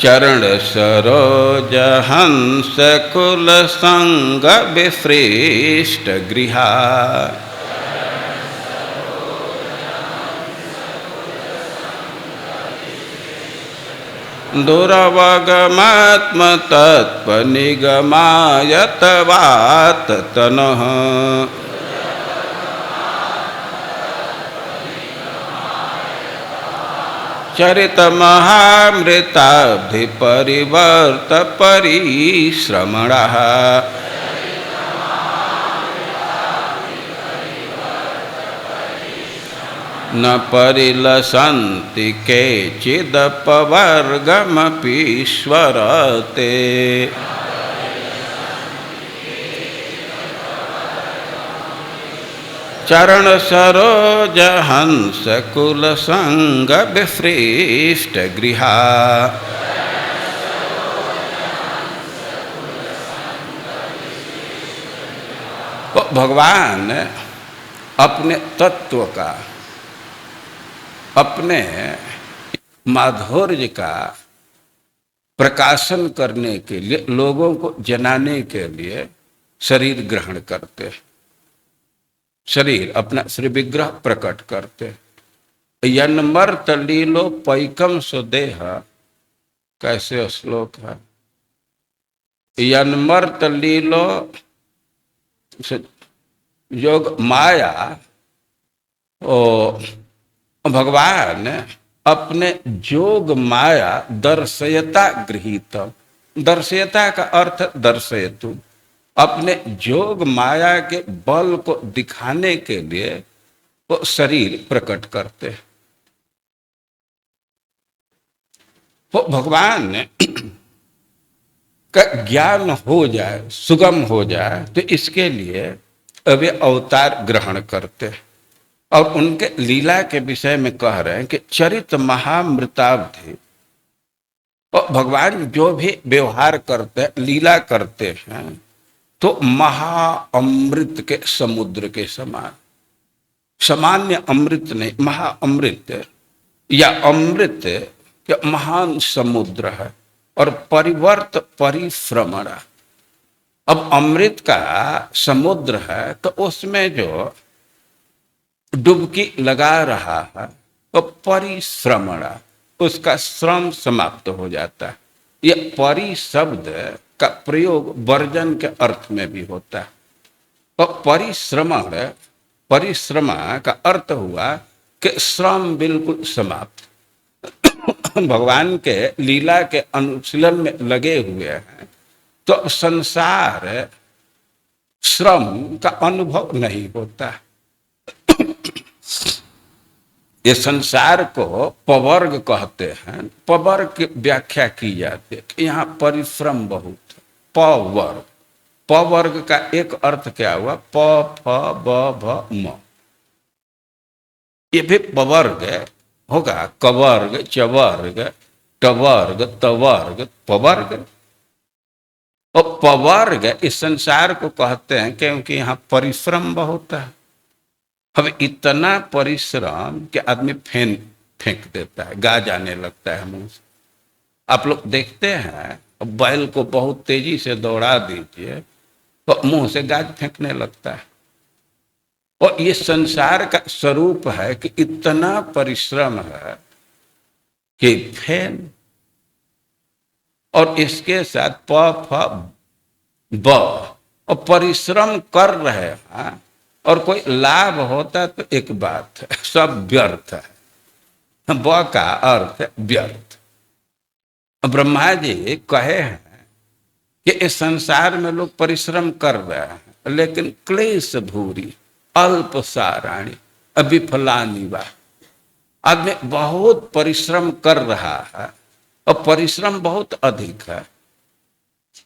[SPEAKER 1] चरण सरोज हंस कुल संग विसृष्ट गृहा, दूरवगमात्म तत्व निगमायतवात तनोः, चरित महामृताब्धि परिवर्त परिश्रमणः, न परिलसन्ति केचिदपवर्गमपीश्वरते, चरण सरोज हंस कुल संग विसृष्ट गृहा, तो भगवान अपने तत्व का, अपने माधुर्य का प्रकाशन करने के लिए, लोगों को जनाने के लिए शरीर ग्रहण करते, शरीर अपना श्री विग्रह प्रकट करते। यन्मर्त लीलो पैकम सुदेह, कैसे श्लोक है, यन्मर्त लीलो योग माया। ओ भगवान अपने जोग माया दर्शयता गृहीत, दर्शयता का अर्थ दर्शयतु, अपने जोग माया के बल को दिखाने के लिए वो शरीर प्रकट करते। वो भगवान का ज्ञान हो जाए, सुगम हो जाए, तो इसके लिए वे अवतार ग्रहण करते। और उनके लीला के विषय में कह रहे हैं कि चरित महामृताब्धि, और भगवान जो भी व्यवहार करते हैं, लीला करते हैं, तो महाअमृत के समुद्र के समान, सामान्य अमृत नहीं, महाअमृत या अमृत के महान समुद्र है। और परिवर्त परिश्रमण, अब अमृत का समुद्र है तो उसमें जो डुबकी लगा रहा है तो परिश्रमण, उसका श्रम समाप्त हो जाता है। यह परि शब्द का प्रयोग वर्जन के अर्थ में भी होता है। और परिश्रमण, परिश्रम का अर्थ हुआ कि श्रम बिल्कुल समाप्त। भगवान के लीला के अनुशीलन में लगे हुए हैं तो संसार श्रम का अनुभव नहीं होता। ये संसार को पवर्ग कहते हैं। पवर्ग की व्याख्या की जाती है कि यहाँ परिश्रम बहुत। पवर्ग, पवर्ग का एक अर्थ क्या हुआ? प फ ब भ म, ये भी पवर्ग होगा। कवर्ग, चवर्ग, टवर्ग, तवर्ग, पवर्ग। और पवर्ग इस संसार को कहते हैं क्योंकि यहाँ परिश्रम बहुत है। अब इतना परिश्रम कि आदमी फेंक देता है, गा जाने लगता है मुंह से। आप लोग देखते हैं बैल को बहुत तेजी से दौड़ा दीजिए तो मुंह से गाज फेंकने लगता है। और ये संसार का स्वरूप है कि इतना परिश्रम है कि फेन, और इसके साथ प फ ब, और परिश्रम कर रहे हैं और कोई लाभ होता तो एक बात है, सब व्यर्थ है। ब का अर्थ है व्यर्थ। ब्रह्मा जी कहे हैं कि इस संसार में लोग परिश्रम कर रहे हैं लेकिन क्लेश भूरी अल्प साराणी अविफलानि वा। आदमी बहुत परिश्रम कर रहा है और परिश्रम बहुत अधिक है,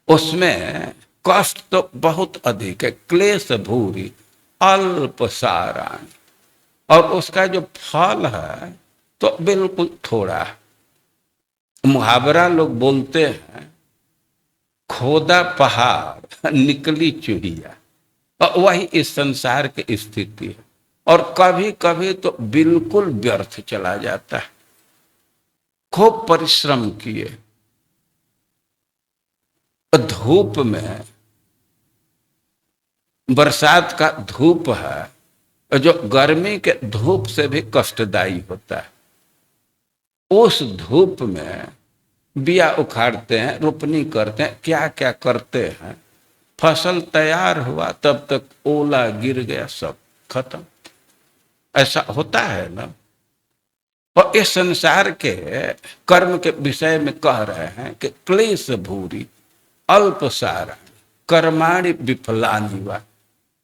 [SPEAKER 1] उसमें कष्ट तो बहुत अधिक है। क्लेश भूरी अल्प साराणी, और उसका जो फल है तो बिल्कुल थोड़ा है। मुहावरा लोग बोलते हैं खोदा पहाड़ निकली चूहिया, और वही इस संसार की स्थिति है। और कभी कभी तो बिल्कुल व्यर्थ चला जाता है। खूब परिश्रम किए, धूप में, बरसात का धूप है जो गर्मी के धूप से भी कष्टदायी होता है। उस धूप में बिया उखाड़ते हैं, रोपनी करते हैं, क्या क्या करते हैं, फसल तैयार हुआ तब तक ओला गिर गया, सब खत्म। ऐसा होता है ना। और इस संसार के कर्म के विषय में कह रहे हैं कि क्लेश भूरी अल्प सारा कर्माणि विफलानि वा।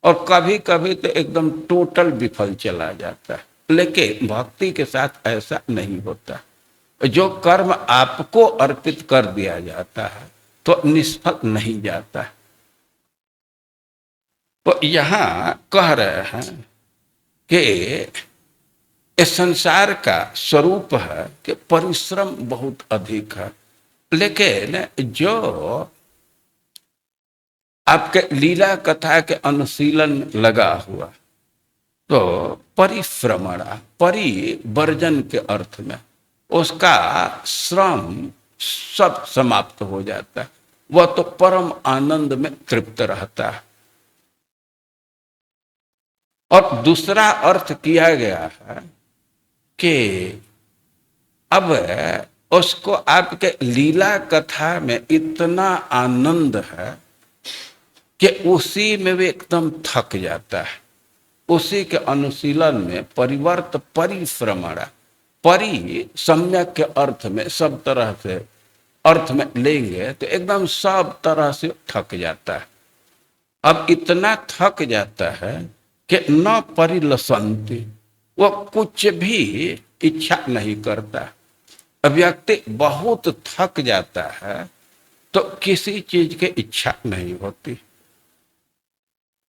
[SPEAKER 1] और कभी कभी तो एकदम टोटल विफल चला जाता है। लेकिन भक्ति के साथ ऐसा नहीं होता। जो कर्म आपको अर्पित कर दिया जाता है तो निष्फल नहीं जाता है। तो यहां कह रहे हैं कि इस संसार का स्वरूप है कि परिश्रम बहुत अधिक है, लेकिन जो आपके लीला कथा के अनुशीलन में लगा हुआ तो परिश्रमणा, परिवर्जन के अर्थ में उसका श्रम सब समाप्त हो जाता है। वह तो परम आनंद में तृप्त रहता है। और दूसरा अर्थ किया गया है कि अब उसको आपके लीला कथा में इतना आनंद है कि उसी में भी एकदम थक जाता है। उसी के अनुशीलन में परिवर्त परिश्रमण, परि सम्यक के अर्थ में सब तरह से अर्थ में लेंगे तो एकदम सब तरह से थक जाता है। अब इतना थक जाता है कि न परिलसंति, वो कुछ भी इच्छा नहीं करता। व्यक्ति बहुत थक जाता है तो किसी चीज की इच्छा नहीं होती।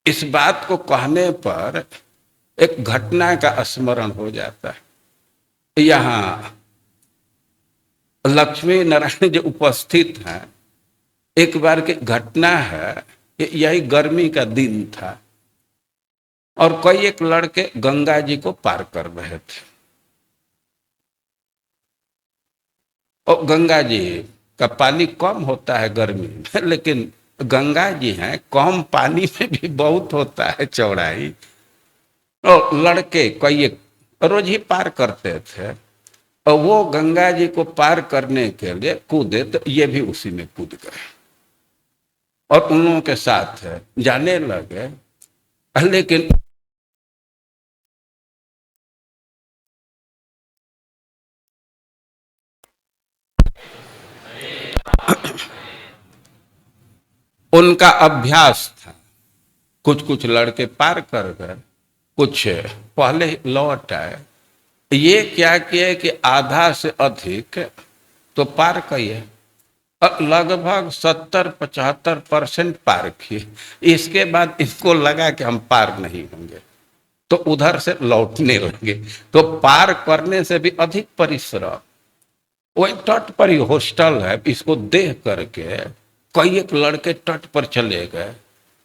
[SPEAKER 1] इस बात को कहने पर एक घटना का स्मरण हो जाता है। यहाँ लक्ष्मी नारायण जो उपस्थित हैं, एक बार की घटना है कि यही गर्मी का दिन था और कई एक लड़के गंगा जी को पार कर रहे थे। और गंगा जी का पानी कम होता है गर्मी में, लेकिन गंगा जी हैं, कम पानी में भी बहुत होता है चौड़ाई। और लड़के कई एक रोज ही पार करते थे और वो गंगा जी को पार करने के लिए कूदे तो ये भी उसी में कूद गए और उन लोगों के साथ जाने लगे। लेकिन उनका अभ्यास था, कुछ कुछ लड़के पार कर गए, कुछ पहले ही लौट आए। ये क्या किए कि आधा से अधिक तो पार किए, लगभग 70-75% पार किए। इसके बाद इनको लगा कि हम पार नहीं होंगे तो उधर से लौटने लगे। तो पार करने से भी अधिक परिश्रम। वही तट पर ही हॉस्टल है, इसको देख करके कई एक लड़के तट पर चले गए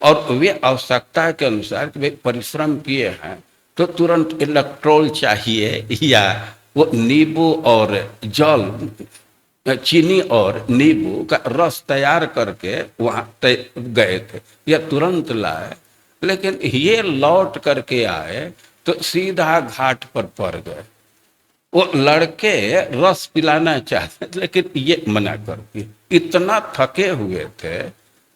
[SPEAKER 1] और वे आवश्यकता के अनुसार कि वे परिश्रम किए हैं तो तुरंत इलेक्ट्रोल चाहिए या वो नींबू और जल, चीनी और नींबू का रस तैयार करके वहां गए थे, या तुरंत लाए। लेकिन ये लौट करके आए तो सीधा घाट पर पड़ गए। वो लड़के रस पिलाना चाहते लेकिन ये मना कर दिए, इतना थके हुए थे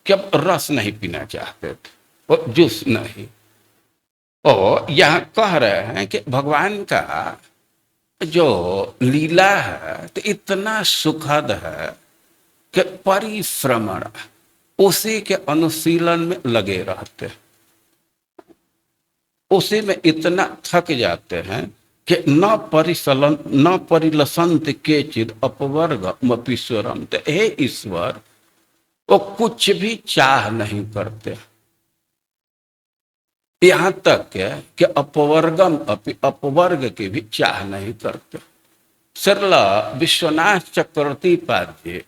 [SPEAKER 1] कि अब रस नहीं पीना चाहते थे, वो जूस नहीं। और यहाँ कह रहे हैं कि भगवान का जो लीला है तो इतना सुखद है कि परिश्रमण उसी के अनुशीलन में लगे रहते, उसी में इतना थक जाते हैं कि न परिलसंत के चिद अपवर्ग मपीश्वरम। तो हे ईश्वर, वो कुछ भी चाह नहीं करते, यहां तक कि अपवर्गम अपवर्ग की भी चाह नहीं करते। सरला विश्वनाथ चक्रवर्ती पाद जी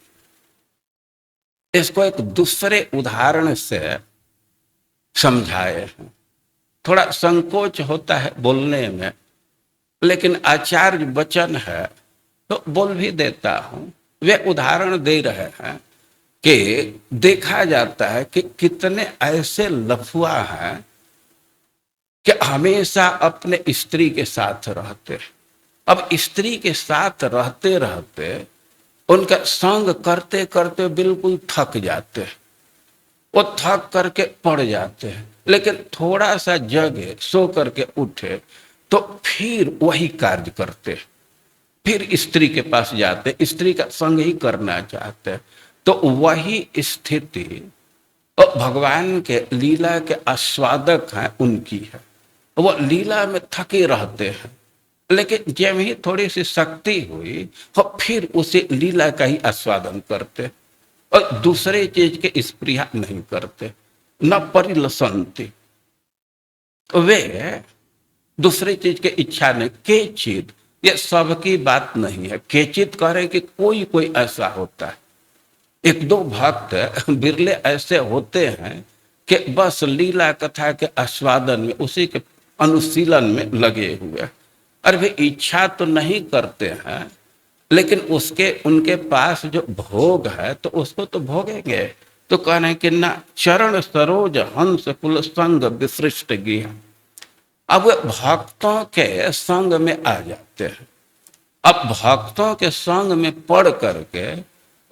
[SPEAKER 1] इसको एक दूसरे उदाहरण से समझाए हैं। थोड़ा संकोच होता है बोलने में, लेकिन आचार्य वचन है तो बोल भी देता हूं। वे उदाहरण दे रहे हैं कि देखा जाता है कि कितने ऐसे लफुआ हैं कि हमेशा अपने स्त्री के साथ रहते। अब स्त्री के साथ रहते रहते उनका संग करते करते बिल्कुल थक जाते, वो थक करके पड़ जाते हैं। लेकिन थोड़ा सा जगे, सो करके उठे तो फिर वही कार्य करते, फिर स्त्री के पास जाते, स्त्री का संग ही करना चाहते। तो वही स्थिति भगवान के लीला के आस्वादक हैं उनकी है। वो लीला में थके रहते हैं, लेकिन जब ही थोड़ी सी शक्ति हुई तो फिर उसे लीला का ही आस्वादन करते और दूसरे चीज के स्पृहा नहीं करते, न परिलसंति। वे दूसरी चीज की इच्छा नहीं। के चित, ये सबकी बात नहीं है। के चित कह रहे कि कोई कोई ऐसा होता है, एक दो भक्त बिरले ऐसे होते हैं कि बस लीला कथा के आस्वादन में, उसी के अनुशीलन में लगे हुए। अरे भाई, इच्छा तो नहीं करते हैं, लेकिन उसके उनके पास जो भोग है तो उसको तो भोगेंगे। तो कह रहे हैं कि ना चरण सरोज हंस कुल संग विसृष्ट गिया। अब वे भक्तों के संग में आ जाते हैं। अब भक्तों के संग में पढ़ करके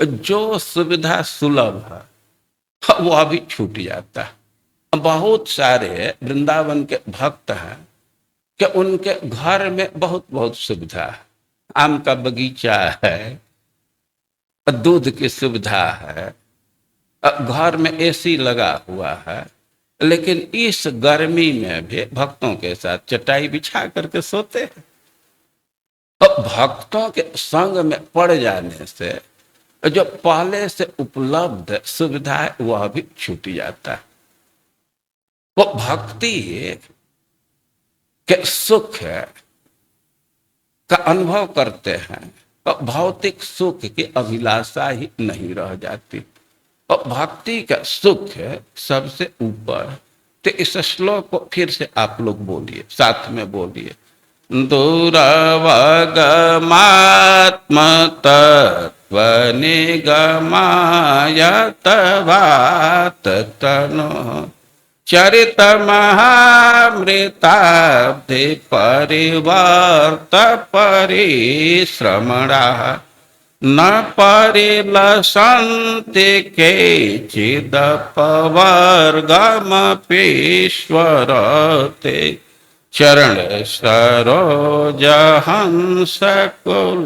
[SPEAKER 1] जो सुविधा सुलभ है वो अभी छूट जाता है। बहुत सारे वृंदावन के भक्त हैं कि उनके घर में बहुत बहुत सुविधा है, आम का बगीचा है, दूध की सुविधा है, घर में एसी लगा हुआ है, लेकिन इस गर्मी में भी भक्तों के साथ चटाई बिछा करके सोते हैं। तो भक्तों के संग में पड़ जाने से जो पहले से उपलब्ध सुविधा है वह भी छूट जाता है। वो भक्ति के सुख का अनुभव करते हैं और भौतिक सुख की अभिलाषा ही नहीं रह जाती। और भक्ति का सुख है सबसे ऊपर। तो इस श्लोक को फिर से आप लोग बोलिए, साथ में बोलिए। दूरवगमात्म तत्व निगमाय तवात तनो चरित महामृताब्धि परिवर्त परिश्रमणा न परिलसन्ति केचिदपवर्गमपीश्वर ते चरण सरोज हंस कुल।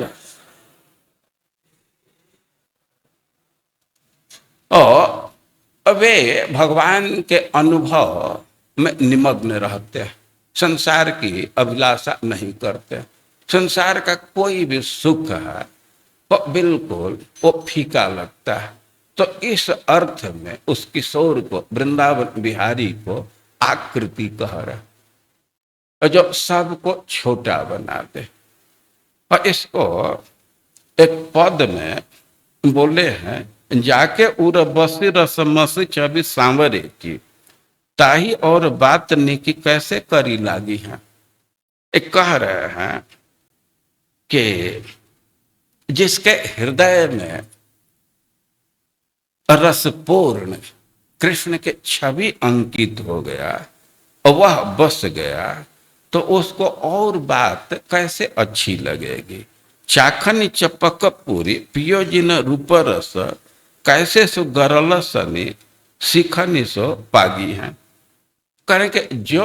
[SPEAKER 1] और वे भगवान के अनुभव में निमग्न रहते हैं, संसार की अभिलाषा नहीं करते। संसार का कोई भी सुख है वो बिल्कुल वो फीका लगता है। तो इस अर्थ में उस किशोर को, वृंदावन बिहारी को आकृति कह रहा है, जो सबको छोटा बना दे। और इसको एक पद में बोले हैं, जाके उर बसी रसमसी छवि सांवरे की ताही और बात निकी कैसे करी लागी है। एक कह रहे हैं कि जिसके हृदय में रसपूर्ण कृष्ण के छवि अंकित हो गया और वह बस गया, तो उसको और बात कैसे अच्छी लगेगी। चाखनी चपक पूरी पियो जिन रूप रस कैसे सो गरल सनी शिखनी सो पागी है। करें कि जो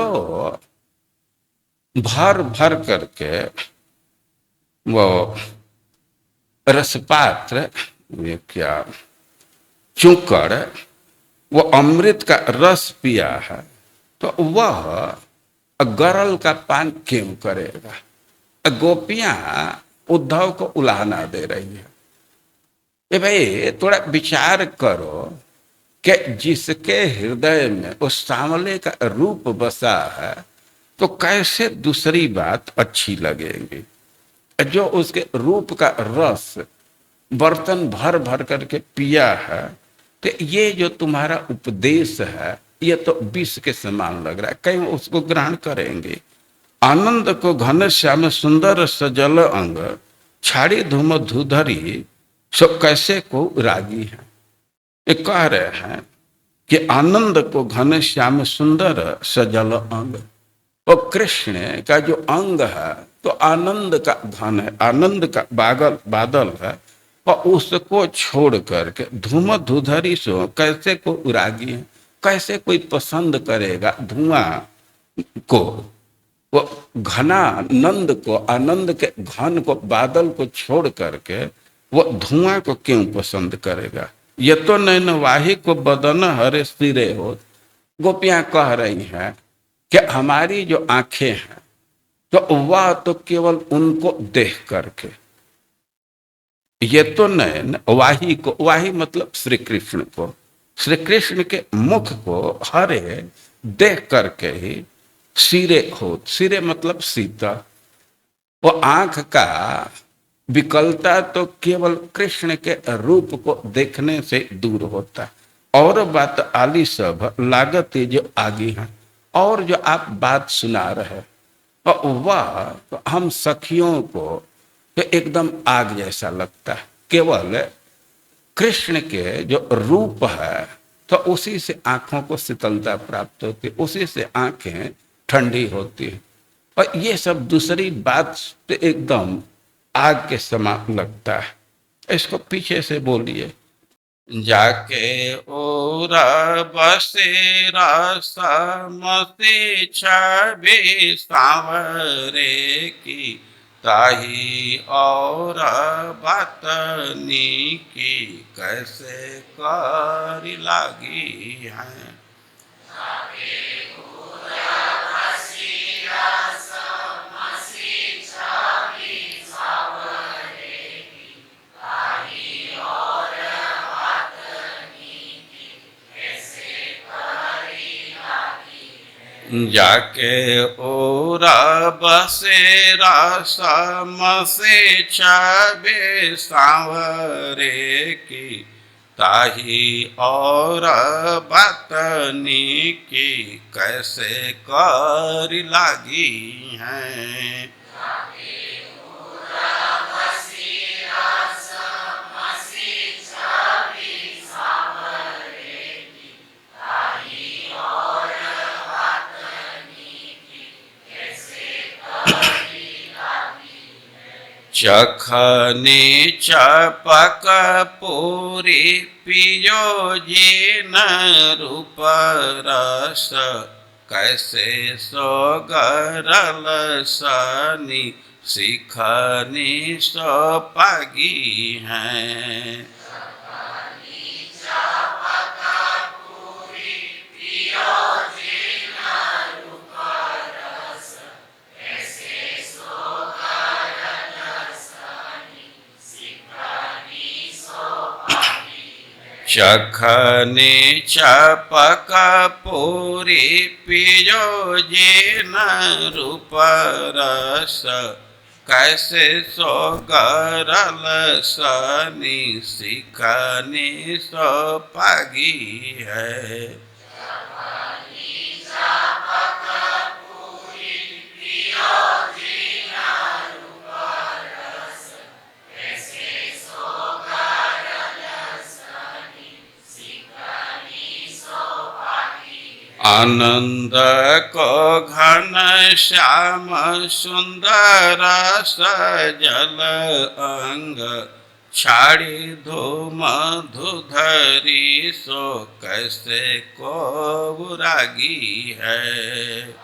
[SPEAKER 1] भर भर करके वो रसपात्र, ये क्या चुकड़, वो अमृत का रस पिया है, तो वह गरल का पान क्यों करेगा। गोपियां उद्धव को उलाहना दे रही है। ये भाई थोड़ा विचार करो कि जिसके हृदय में उस सांवले का रूप बसा है, तो कैसे दूसरी बात अच्छी लगेगी। जो उसके रूप का रस बर्तन भर भर करके पिया है, तो ये जो तुम्हारा उपदेश है ये तो विष के समान लग रहा है, कहीं उसको ग्रहण करेंगे। आनंद को घन श्याम सुंदर सजल अंग छाड़ी धूम धुधरी सो कैसे को रागी है। ये कह रहे हैं कि आनंद को घन श्याम सुंदर सजल अंग, और कृष्ण का जो अंग है तो आनंद का घन है, आनंद का बादल है, और उसको छोड़ करके धूम धुधरी सो कैसे को उरागी है। कैसे कोई पसंद करेगा धुआं को, वो घना नंद को, आनंद के घन को, बादल को छोड़ करके वो धुआं को क्यों पसंद करेगा। ये तो नैन वाही को बदन हरे सिरे हो। गोपियां कह रही हैं कि हमारी जो आंखें हैं तो वह तो केवल उनको देख करके, ये तो नैन वाही को, वाही मतलब श्री कृष्ण को, श्री कृष्ण के मुख को हरे देख करके ही सिरे हो। सिरे मतलब सीता। वो आंख का विकलता तो केवल कृष्ण के रूप को देखने से दूर होता है। और बात आली सब लागत जो आगे हैं, और जो आप बात सुना रहे और वह तो हम सखियों को तो एकदम आग जैसा लगता है। केवल कृष्ण के जो रूप है तो उसी से आंखों को शीतलता प्राप्त होती है, उसी से आंखें ठंडी होती है। और ये सब दूसरी बात तो एकदम आग के समान लगता है। इसको पीछे से बोलिए। जाके ओरा बसेरा समते छवि सांवरे की ताही और बातनी की कैसे कर लागी है। जाके ओरा बसेरा समसे छबे सांवरे की ताही और बतनी की कैसे कर लागी हैं। चखनी चपक पूरी पियो जिन रूप रस कैसे सो गरल सनी सिखनी सो पागी हैं। चखनी चपक पूरी पियो जिन रूप रस कैसे सो गरल सनी सिखनी सो पागी है। आनंद को घन श्याम सुंदर सजल अंग छाड़ी धूम धुधरी सो कैसे को रागी है।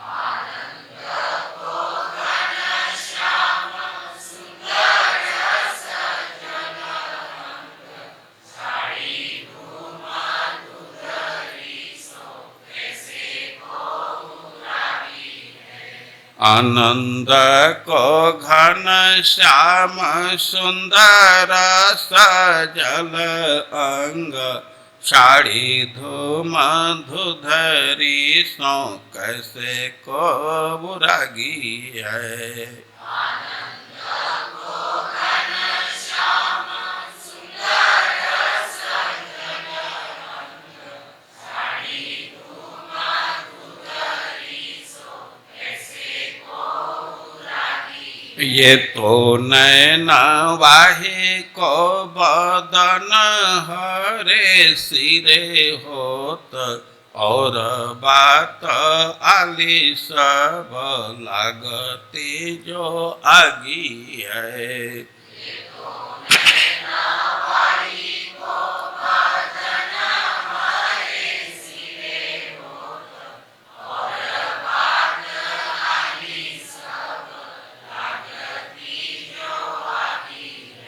[SPEAKER 1] आनंद को घन श्याम सुंदर सजल अंग छाड़ी धूम धुधरी सो कैसे को रागी है। ये तो नैन वाही को बदन हरे सिरे होत और बात आली सब लागती जो आगी है।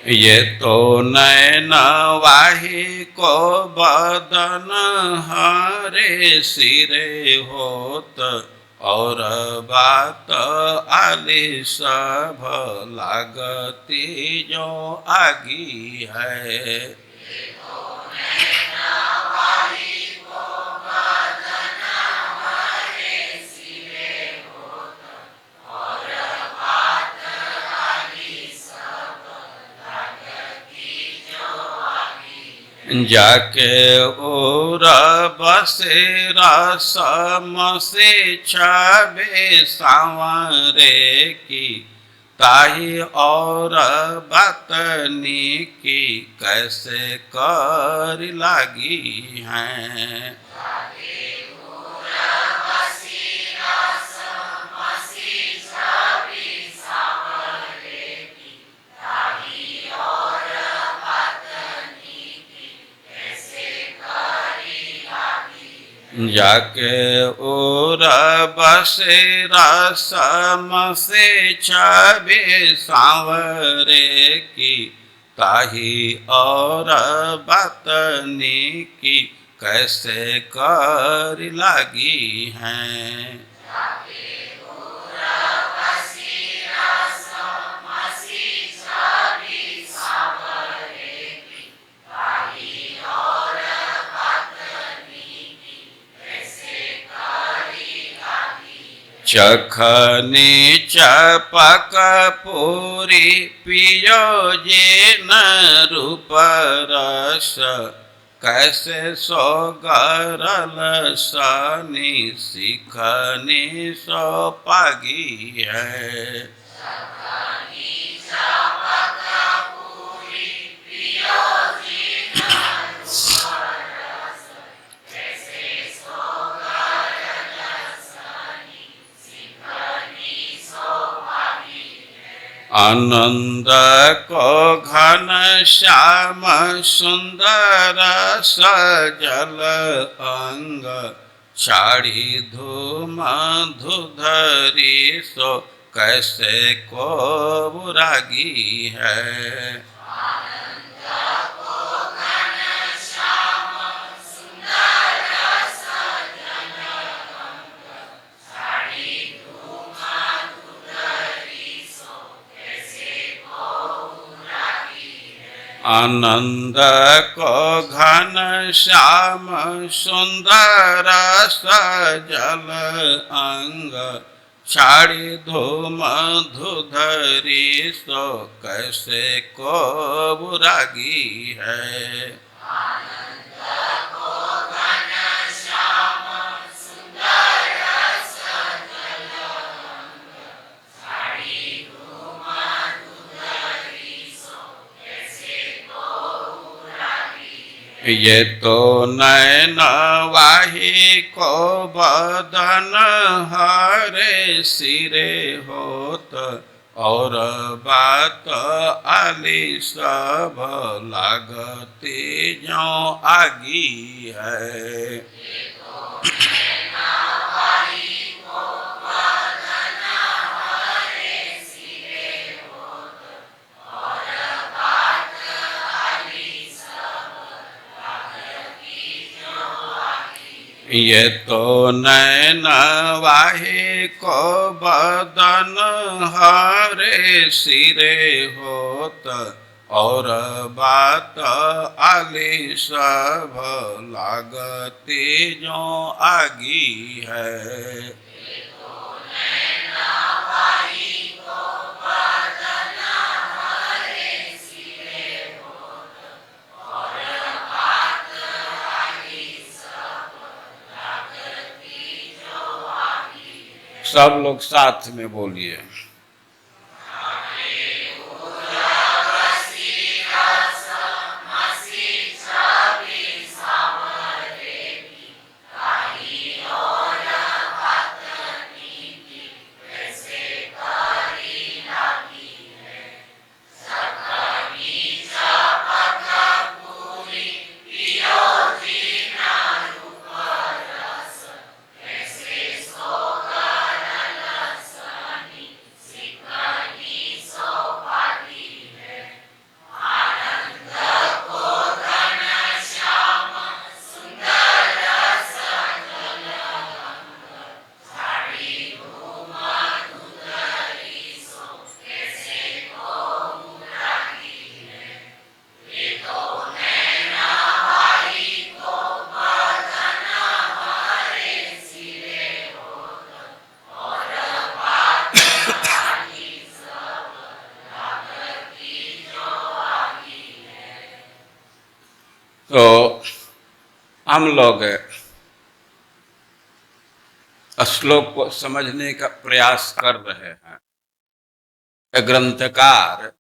[SPEAKER 1] ये तो नैन वाही को बदन हरे सिरे होत और बात आली सब लागती जो आगी है। जाके ओर बसेरा समसे छबे सांवरे की ताही और बतनी की कैसे कर लागी हैं। जाके ओर बसेरा समसे छबे सांवरे की ताही और बतनी की कैसे कर लागी हैं। चखनी चपक पूरी पियो जे न रूप रस कैसे सो गरल सनी सिखनी सो पागी है। आनंद को घन श्याम सुंदर सजल अंग छाड़ी धूम धुधरी सो कैसे को रागी है। आनंद को घन श्याम सुंदर सजल अंग छाड़ी धूम धुधरी सो कैसे को बुरागी है। ये तो नैन वाही को बदन हरे सिरे होत और बात आली सब लागती जो आगी है। ये तो नैन वाही को बदन हरे सिरे होत और बात आली सब लागती जो आगी है। सब लोग साथ में बोलिए। तो हम लोग श्लोक को समझने का प्रयास कर रहे हैं। ग्रंथकार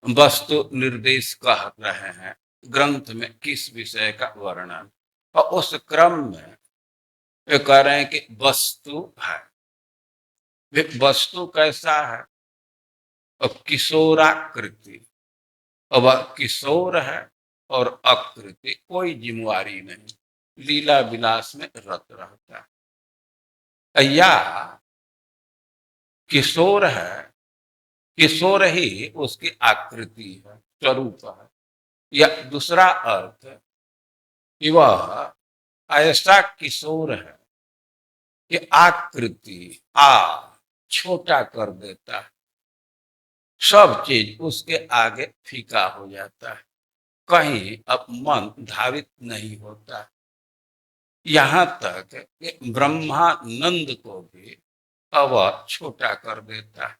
[SPEAKER 1] वस्तु निर्देश कह रहे हैं ग्रंथ में किस विषय का वर्णन, और उस क्रम में वे कह रहे हैं कि वस्तु है। वस्तु कैसा है? और किशोराकृति, और वह किशोर है और आकृति कोई जिम्मेवारी नहीं, लीला विलास में रत रहता है। या किशोर है, किशोर ही उसकी आकृति है, स्वरूप है। या दूसरा अर्थ कि वह ऐसा किशोर है कि आकृति छोटा कर देता है, सब चीज उसके आगे फीका हो जाता है, कहीं अब मन धावित नहीं होता। यहाँ तक कि ब्रह्मानंद को भी वह छोटा कर देता है,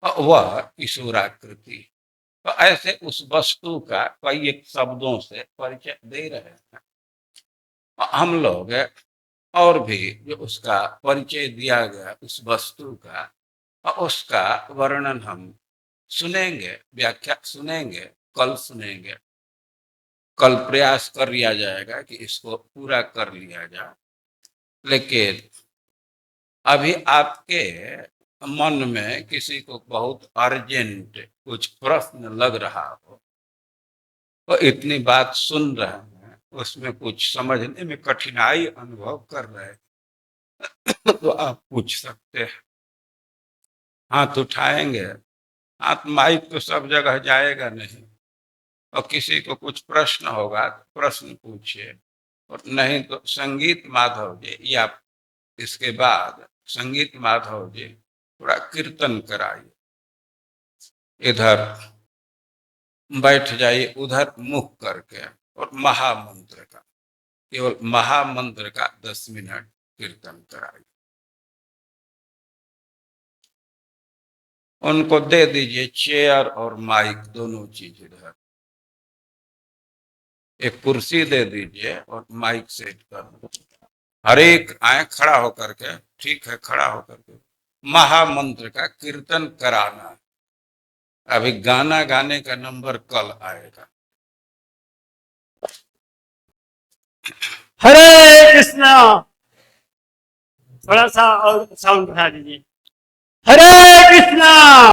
[SPEAKER 1] वह किशोराकृति। तो ऐसे उस वस्तु का कई एक शब्दों से परिचय दे रहे हैं। हम लोग और भी जो उसका परिचय दिया गया उस वस्तु का, उसका वर्णन हम सुनेंगे, व्याख्या सुनेंगे, कल सुनेंगे। कल प्रयास कर लिया जाएगा कि इसको पूरा कर लिया जाए। लेकिन अभी आपके मन में किसी को बहुत अर्जेंट कुछ प्रश्न लग रहा हो, तो इतनी बात सुन रहे हैं, उसमें कुछ समझने में कठिनाई अनुभव कर रहे हैं, तो आप पूछ सकते हैं। हाथ उठाएंगे, हाथ माइक तो सब जगह जाएगा नहीं, और किसी को कुछ प्रश्न होगा तो प्रश्न पूछिए, और नहीं तो संगीत माधव जी, या इसके बाद संगीत माधव जी थोड़ा कीर्तन कराइए। इधर बैठ जाइए, उधर मुख करके, और महामंत्र का, केवल महामंत्र का 10 मिनट कीर्तन कराइए। उनको दे दीजिए चेयर और माइक, दोनों चीज इधर। एक कुर्सी दे दीजिए और माइक सेट कर दीजिए। हर एक आए खड़ा होकर के, ठीक है, खड़ा होकर के महामंत्र का कीर्तन कराना। अभी गाना गाने का नंबर कल आएगा।
[SPEAKER 4] हरे कृष्णा। थोड़ा सा और साउंड बढ़ा दीजिए। हरे कृष्णा।